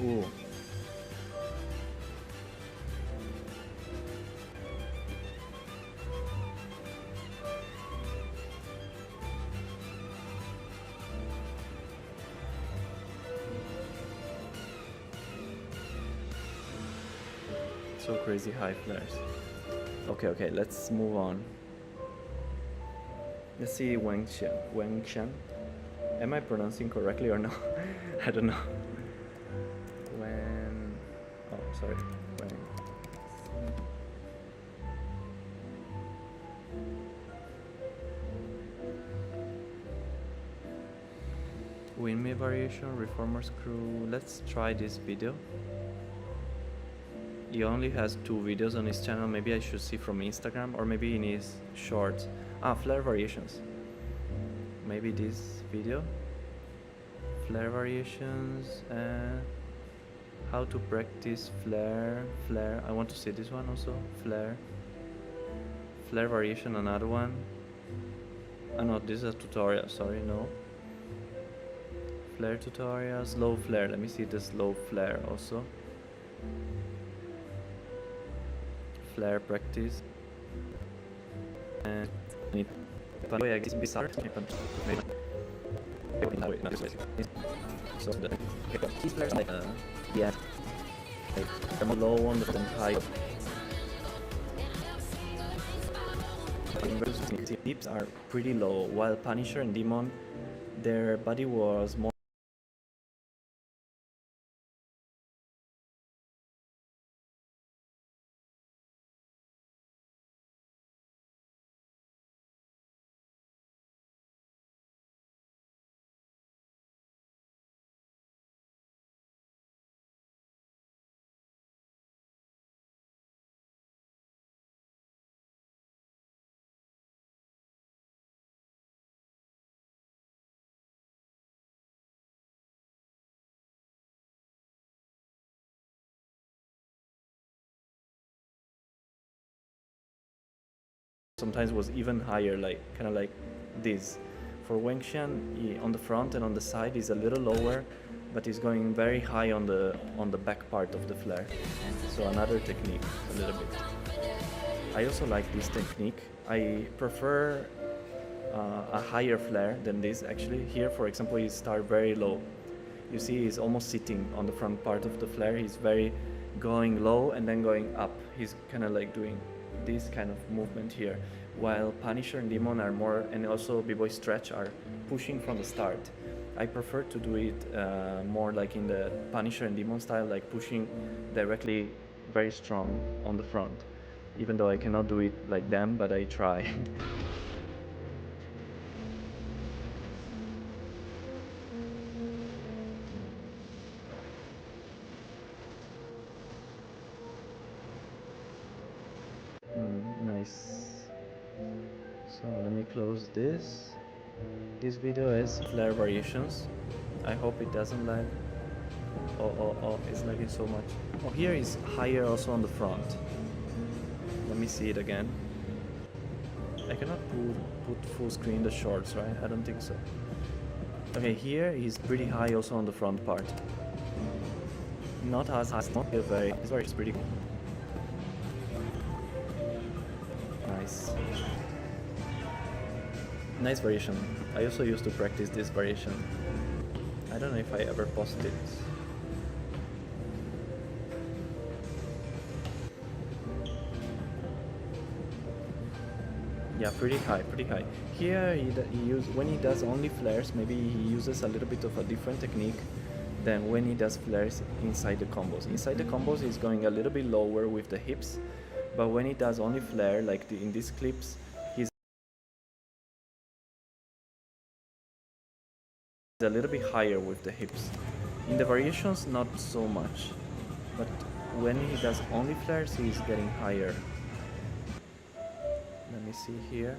Ooh. So crazy high flares. Okay, let's move on. Let's see Wengshan. Am I pronouncing correctly or no? I don't know. Sorry. Windmill variation, reformer screw. Let's try this video. He only has 2 videos on his channel. Maybe I should see from Instagram, or maybe in his shorts. Flare variations. Maybe this video. Flare variations. How to practice flare. I want to see this one also. Flare variation, another one. No, this is a tutorial, sorry, no. Flare tutorial, slow flare. Let me see the slow flare also. Flare practice. And I guess bizarre. So these flares like yeah, like the low on the high. Hips are pretty low, while Punisher and Demon, their body was more. Sometimes was even higher, like kind of like this. For Wengshan, on the front and on the side is a little lower, but is going very high on the back part of the flare. So another technique, a little bit. I also like this technique. I prefer a higher flare than this actually. Here, for example, he start very low. You see, he's almost sitting on the front part of the flare. He's very going low and then going up. He's kind of like doing this kind of movement here, while Punisher and Demon are more, and also B-Boy Stretch are pushing from the start. I prefer to do it more like in the Punisher and Demon style, like pushing directly very strong on the front, even though I cannot do it like them, but I try. Nice. So let me close this. This video is flare variations. I hope it doesn't lag. Oh, it's lagging so much. Oh, here is higher also on the front. Let me see it again. I cannot put full screen the shorts, right? I don't think so. Okay, here is pretty high also on the front part. Not as high, not very, it's pretty cool. Nice. Nice variation. I also used to practice this variation. I don't know if I ever posted it. Yeah, pretty high, pretty high. Here when he does only flares, maybe he uses a little bit of a different technique than when he does flares inside the combos. Inside the combos he's going a little bit lower with the hips, but when he does only flare, like in these clips, he's a little bit higher with the hips. In the variations, not so much, but when he does only flares, he's getting higher. Let me see here.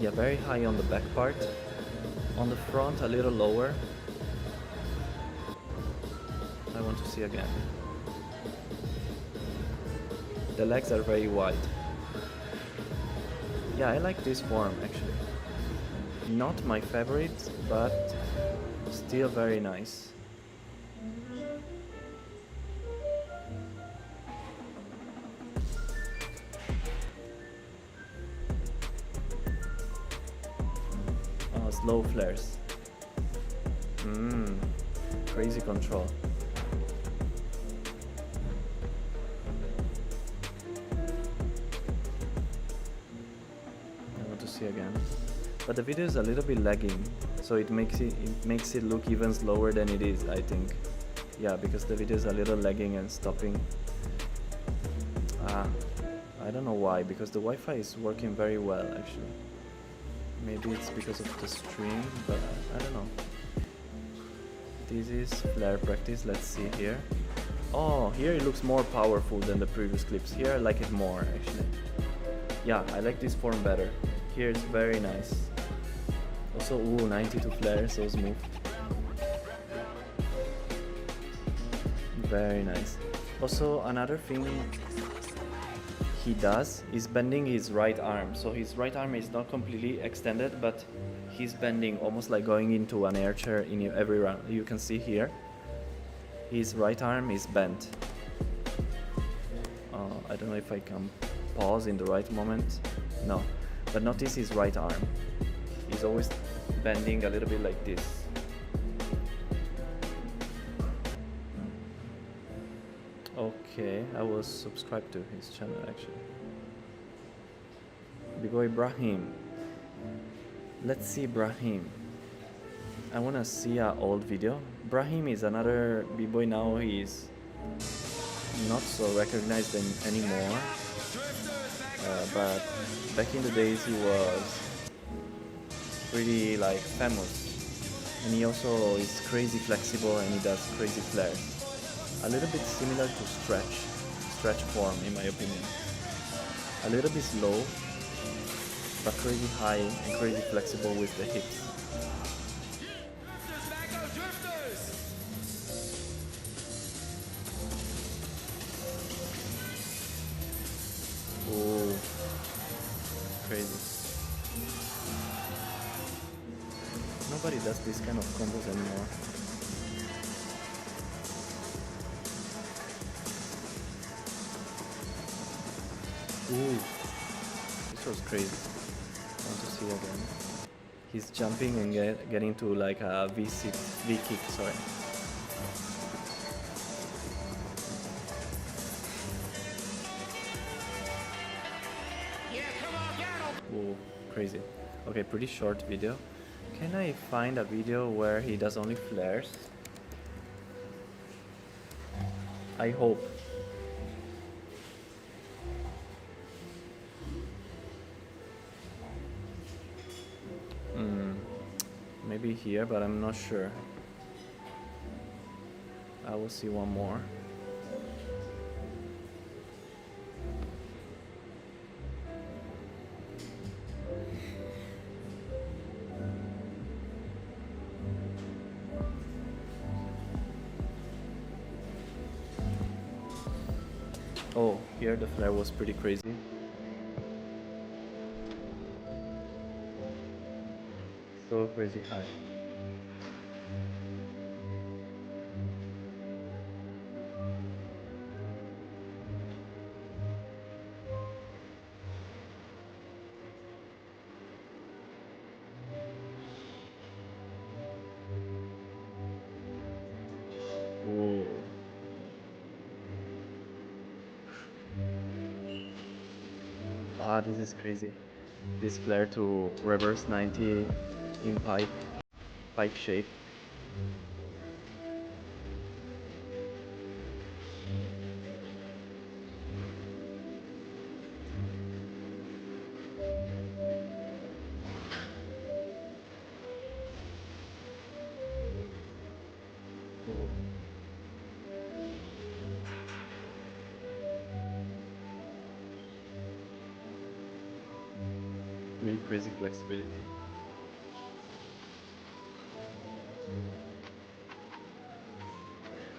Yeah, very high on the back part. On the front, a little lower. I want to see again. The legs are very wide. Yeah, I like this form actually. Not my favorite, but still very nice. Oh, slow flares. Crazy control. I want to see again. But the video is a little bit lagging, so it makes it look even slower than it is, I think. Yeah, because the video is a little lagging and stopping. I don't know why, because the Wi-Fi is working very well actually. Maybe it's because of the stream, but I don't know. This is flare practice. Let's see here. Oh, here it looks more powerful than the previous clips. Here I like it more actually. Yeah, I like this form better. Here it's very nice. Also, 92 flare, so smooth. Very nice. Also, another thing he does is bending his right arm. So his right arm is not completely extended, but he's bending almost like going into an air chair in every round. You can see here, his right arm is bent. I don't know if I can pause in the right moment. No, but notice his right arm. He's always bending a little bit like this. Okay, I was subscribed to his channel actually. B-boy Brahim. Let's see Brahim. I wanna see an old video. Brahim is another B-boy now. He's not so recognized anymore. But back in the days he was pretty like famous. And he also is crazy flexible and he does crazy flares. A little bit similar to stretch form in my opinion. A little bit slow, but crazy high and crazy flexible with the hips. Oh, crazy. Nobody does this kind of combos anymore. Ooh, this was crazy. I want to see again. He's jumping and getting to like a V kick, sorry. Ooh, crazy. Okay, pretty short video. Can I find a video where he does only flares? I hope. Maybe here, but I'm not sure. I will see one more. Oh, here the flare was pretty crazy. So crazy high. Whoa. Ah, this is crazy. This flare to reverse 90 in pipe shape. Really crazy flexibility.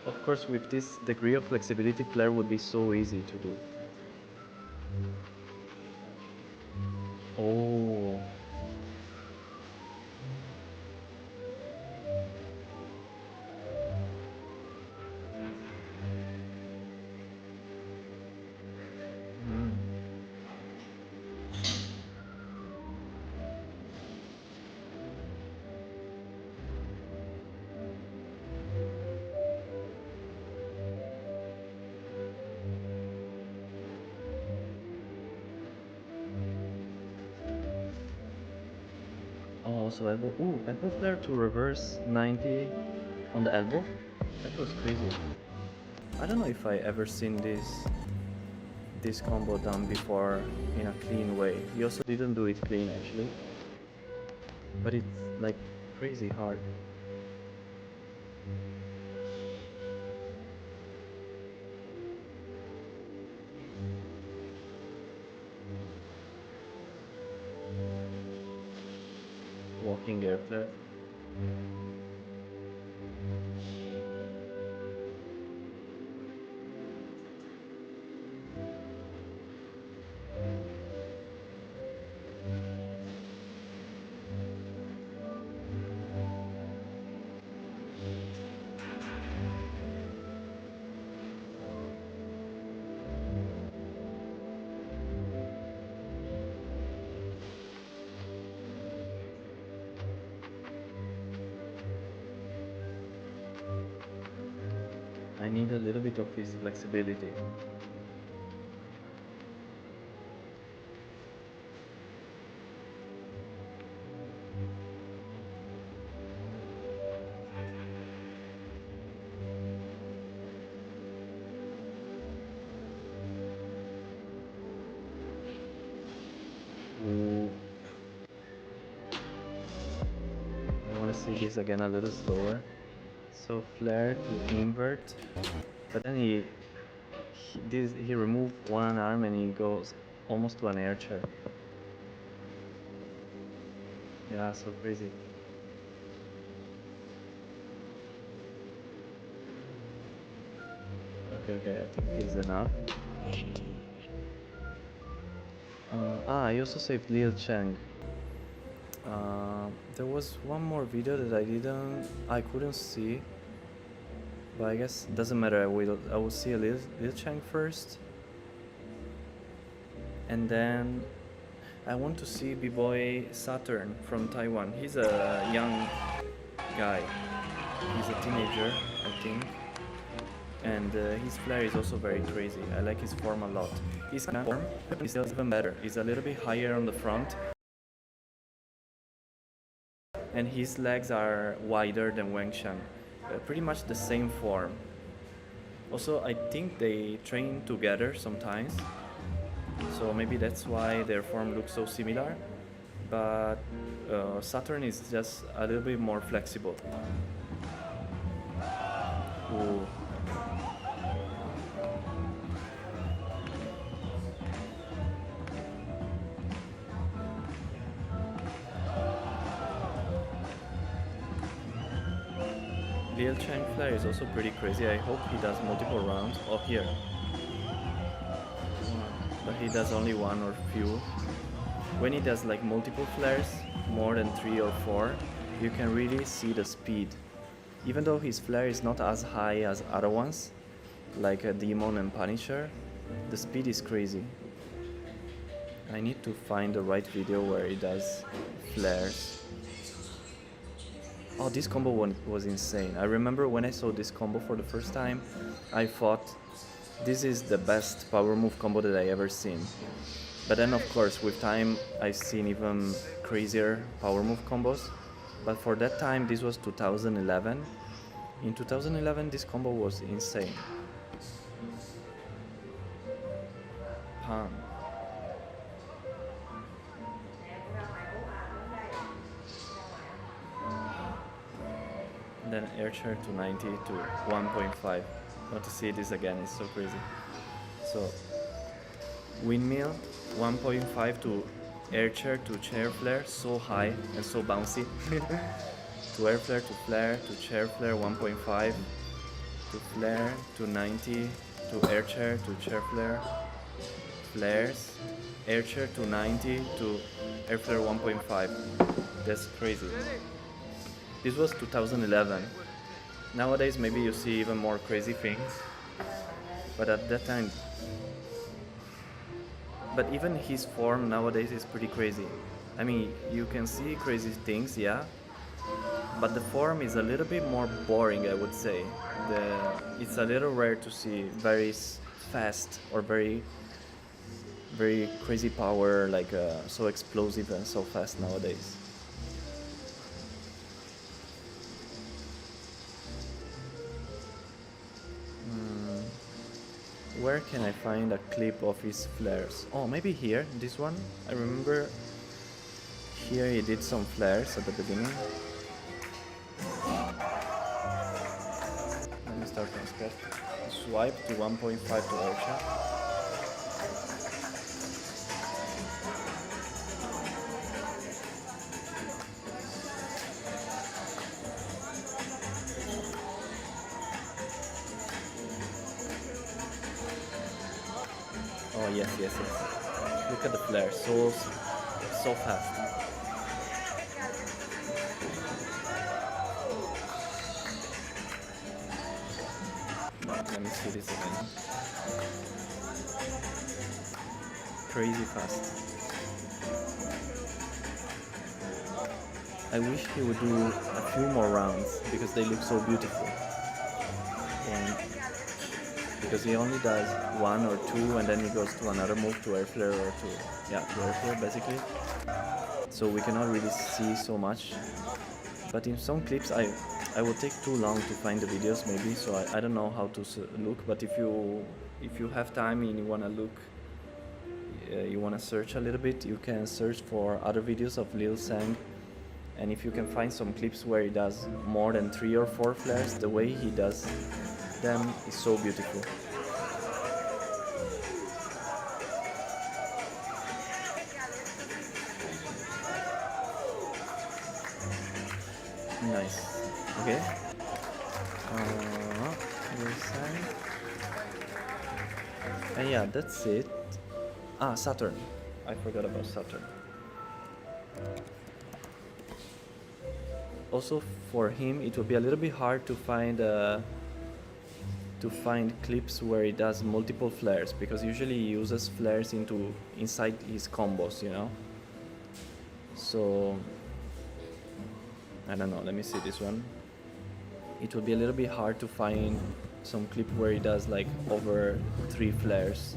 Of course, with this degree of flexibility, flare would be so easy to do. Oh. Mm. Oh, so elbow. Ooh, elbow flare to reverse 90 on the elbow. That was crazy. I don't know if I ever seen this combo done before in a clean way. He also didn't do it clean actually, but it's like crazy hard. Walking air flare. I need a little bit of his flexibility. Ooh. I want to see this again a little slower. So flare to invert, but then he removed one arm and he goes almost to an air chair. Yeah, so crazy. Okay, I think this is enough. I also saved Lil Chang. There was one more video that I couldn't see, but I guess it doesn't matter. I will see a Lil Chang first, and then I want to see B-boy Saturn from Taiwan. He's a young guy. He's a teenager, I think. And his flare is also very crazy. I like his form a lot. His form is still even better. He's a little bit higher on the front, and his legs are wider than Wengshan. Pretty much the same form. Also, I think they train together sometimes, so maybe that's why their form looks so similar. But Saturn is just a little bit more flexible. Ooh. Lil Chang flare is also pretty crazy. I hope he does multiple rounds. Oh, here. But he does only one or few. When he does like multiple flares, more than 3 or 4, you can really see the speed. Even though his flare is not as high as other ones, like a Demon and Punisher, the speed is crazy. I need to find the right video where he does flares. Oh, this combo was insane. I remember when I saw this combo for the first time, I thought this is the best power move combo that I ever seen. But then of course with time I've seen even crazier power move combos. But for that time this was 2011. In 2011 this combo was insane. Pan. Then air chair to 90 to 1.5. Want to see this again, it's so crazy. So windmill 1.5 to air chair to chair flare, so high and so bouncy. To air flare to flare to chair flare 1.5 to flare to 90 to air chair to chair flare, flares, air chair to 90 to air flare 1.5. That's crazy. This was 2011. Nowadays maybe you see even more crazy things, but at that time, but even his form nowadays is pretty crazy. I mean, you can see crazy things, yeah, but the form is a little bit more boring, I would say. It's a little rare to see very fast or very crazy power, like so explosive and so fast nowadays. Where can I find a clip of his flares? Oh, maybe here, this one. I remember here he did some flares at the beginning. Let me start from scratch. Swipe to 1.5 to airshot. Oh yes. Look at the flare, so fast. Let me see this again. Crazy fast. I wish he would do a few more rounds because they look so beautiful. And because he only does 1 or 2 and then he goes to another move, to air flare or to air flare basically. So we cannot really see so much. But in some clips I will take too long to find the videos maybe, so I don't know how to look. But if you have time and you wanna look, you wanna search a little bit, you can search for other videos of Lil Sang. And if you can find some clips where he does more than 3 or 4 flares, the way he does them is so beautiful. Nice. Okay. And yeah, that's it. Saturn. I forgot about Saturn. Also, for him, it will be a little bit hard to find clips where he does multiple flares, because usually he uses flares inside his combos, you know. So I don't know. Let me see this one. It will be a little bit hard to find some clip where he does like over 3 flares.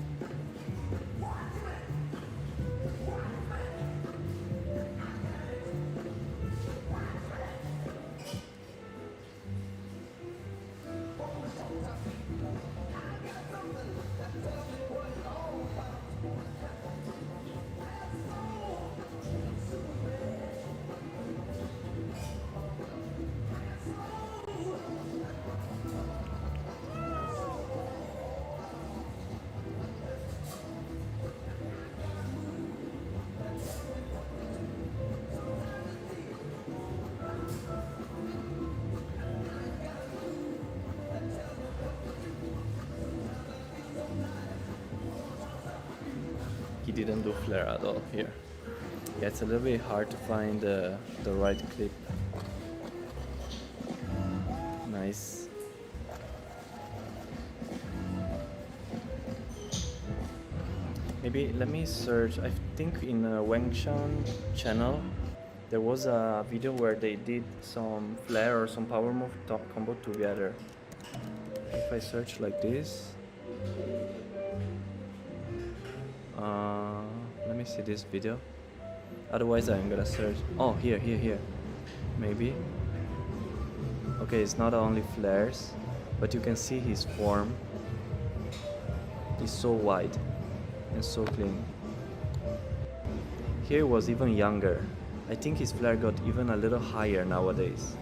he didn't do flare at all here. Yeah, it's a little bit hard to find the right clip. Nice. Maybe let me search. I think in Wengshan channel there was a video where they did some flare or some power move combo together. If I search like this, let me see this video. Otherwise I'm gonna search. Oh, here. Maybe. Okay, it's not only flares, but you can see his form is so wide and so clean. Here it was even younger. I think his flare got even a little higher nowadays.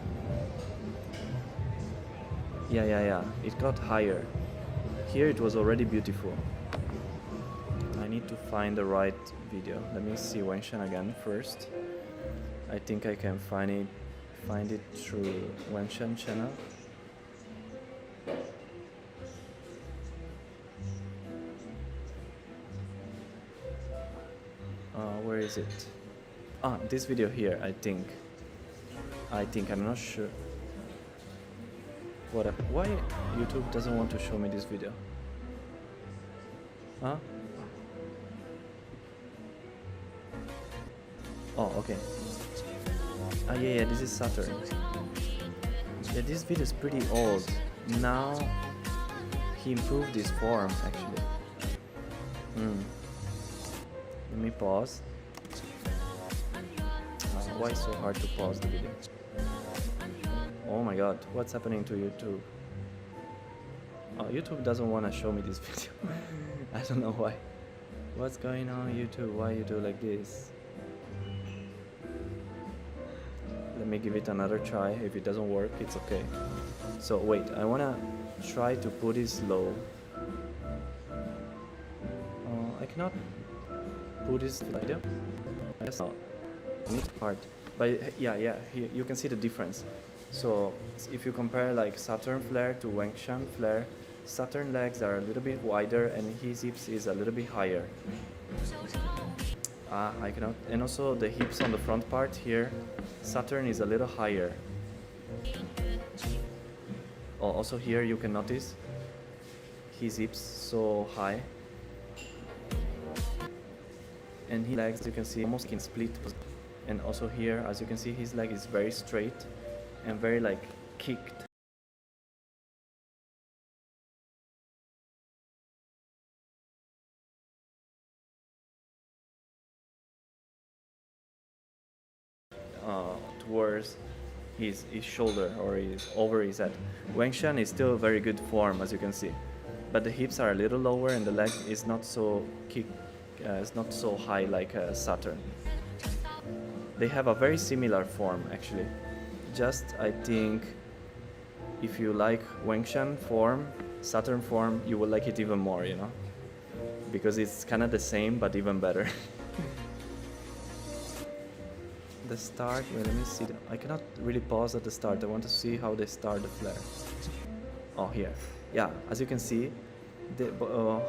Yeah, it got higher. Here it was already beautiful. I need to find the right video. Let me see Wengshan again first. I think I can find it through Wengshan channel. Where is it? This video here, I think I'm not sure. Why YouTube doesn't want to show me this video? Huh? Oh, okay. Yeah, this is Saturn. Yeah, this video is pretty old. Now he improved his form actually. Let me pause. Why so hard to pause the video? Oh my god, what's happening to YouTube? Oh, YouTube doesn't want to show me this video. I don't know why. What's going on, YouTube? Why you do like this? Let me give it another try. If it doesn't work, it's okay. So wait, I wanna try to put it slow. I cannot put this video. That's not hard. But yeah, here you can see the difference. So if you compare like Saturn flare to Wengshan flare, Saturn legs are a little bit wider and his hips is a little bit higher. I cannot. And also the hips on the front part here, Saturn is a little higher. Oh, also here you can notice his hips so high. And his legs, you can see, almost in split. And also here, as you can see, his leg is very straight and very like kicked. Towards his shoulder or over his head. Wengshan is still very good form, as you can see, but the hips are a little lower and the leg is not so it's not so high like Saturn. They have a very similar form actually. Just I think if you like Wengshan form, Saturn form, you will like it even more, you know, because it's kind of the same but even better. The start, wait, let me see. I cannot really pause at the start. I want to see how they start the flare. Oh, here. Yeah, as you can see,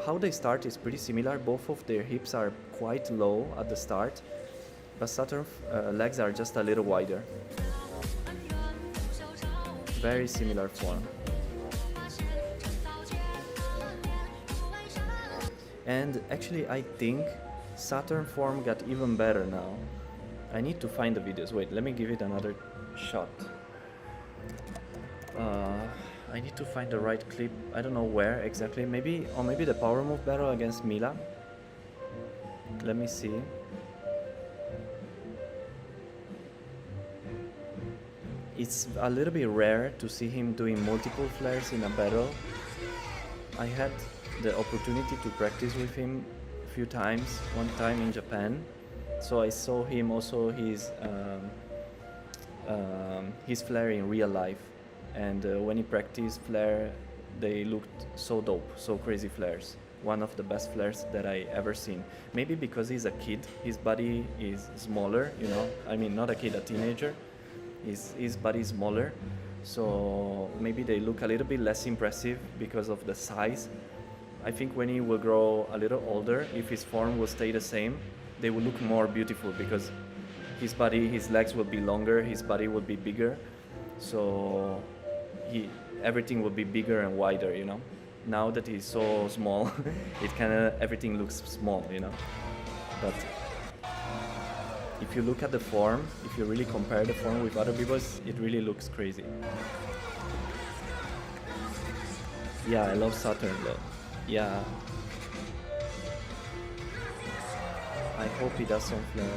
how they start is pretty similar. Both of their hips are quite low at the start, but Saturn legs are just a little wider. Very similar form. And actually, I think Saturn form got even better now. I need to find the videos. Wait, let me give it another shot. I need to find the right clip. I don't know where exactly. Maybe the power move battle against Mila. Let me see. It's a little bit rare to see him doing multiple flares in a battle. I had the opportunity to practice with him a few times. One time in Japan. So I saw him also his flare in real life, and when he practiced flare, they looked so dope, so crazy flares. One of the best flares that I ever seen. Maybe because he's a kid, his body is smaller, you know. I mean, not a kid, a teenager. His body is smaller, so maybe they look a little bit less impressive because of the size. I think when he will grow a little older, if his form will stay the same, they will look more beautiful because his body, his legs will be longer, his body will be bigger, so everything will be bigger and wider, you know. Now that he's so small, everything looks small, you know. But if you look at the form, if you really compare the form with other people's, it really looks crazy. Yeah, I love Saturn though. Yeah. I hope he does some flare.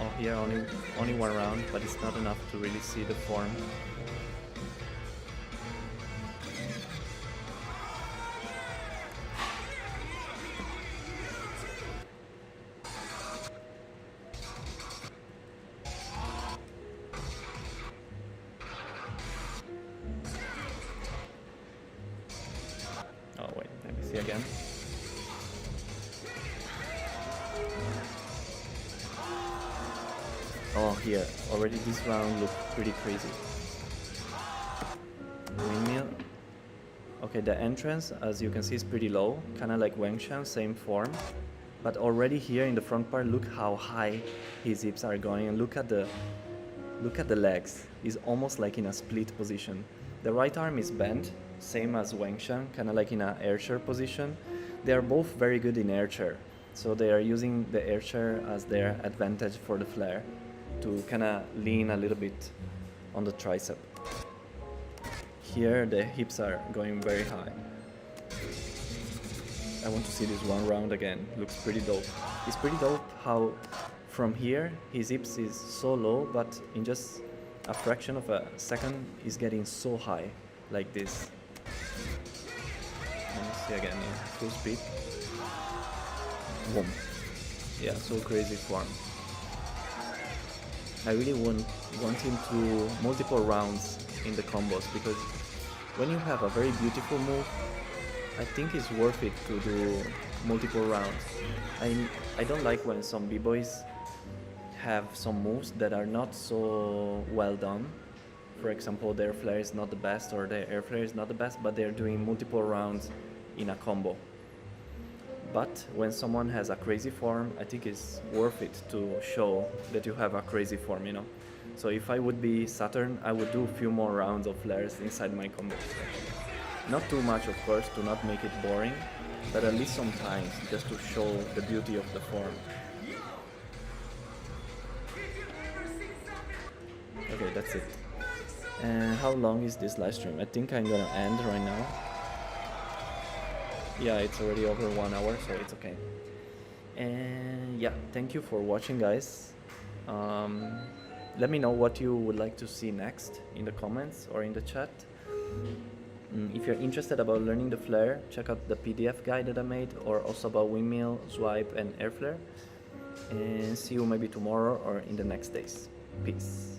Oh, here only one round, but it's not enough to really see the form. Oh wait, let me see again. Oh, here, already this round looked pretty crazy. Windmill. Okay, the entrance, as you can see, is pretty low, kind of like Wengshan, same form. But already here in the front part, look how high his hips are going, and look at the legs. He's almost like in a split position. The right arm is bent, same as Wengshan, kind of like in an air chair position. They are both very good in air chair, so they are using the air chair as their advantage for the flare, to kind of lean a little bit on the tricep. Here the hips are going very high. I want to see this one round again, looks pretty dope. It's pretty dope how from here his hips is so low, but in just a fraction of a second he's getting so high, like this. Let me see again, yeah. Full speed. Boom. Yeah, so crazy form. I really want him to multiple rounds in the combos, because when you have a very beautiful move, I think it's worth it to do multiple rounds. I don't like when some b-boys have some moves that are not so well done. For example, their flare is not the best, or their air flare is not the best, but they're doing multiple rounds in a combo. But when someone has a crazy form, I think it's worth it to show that you have a crazy form, you know. So if I would be Saturn, I would do a few more rounds of flares inside my combos. Not too much, of course, to not make it boring, but at least sometimes, just to show the beauty of the form. Okay, that's it. And how long is this live stream? I think I'm gonna end right now. Yeah, it's already over 1 hour, so it's okay. And yeah, thank you for watching, guys. Let me know what you would like to see next in the comments or in the chat. If you're interested about learning the flare, check out the PDF guide that I made, or also about windmill, swipe, and air flare. And see you maybe tomorrow or in the next days. Peace.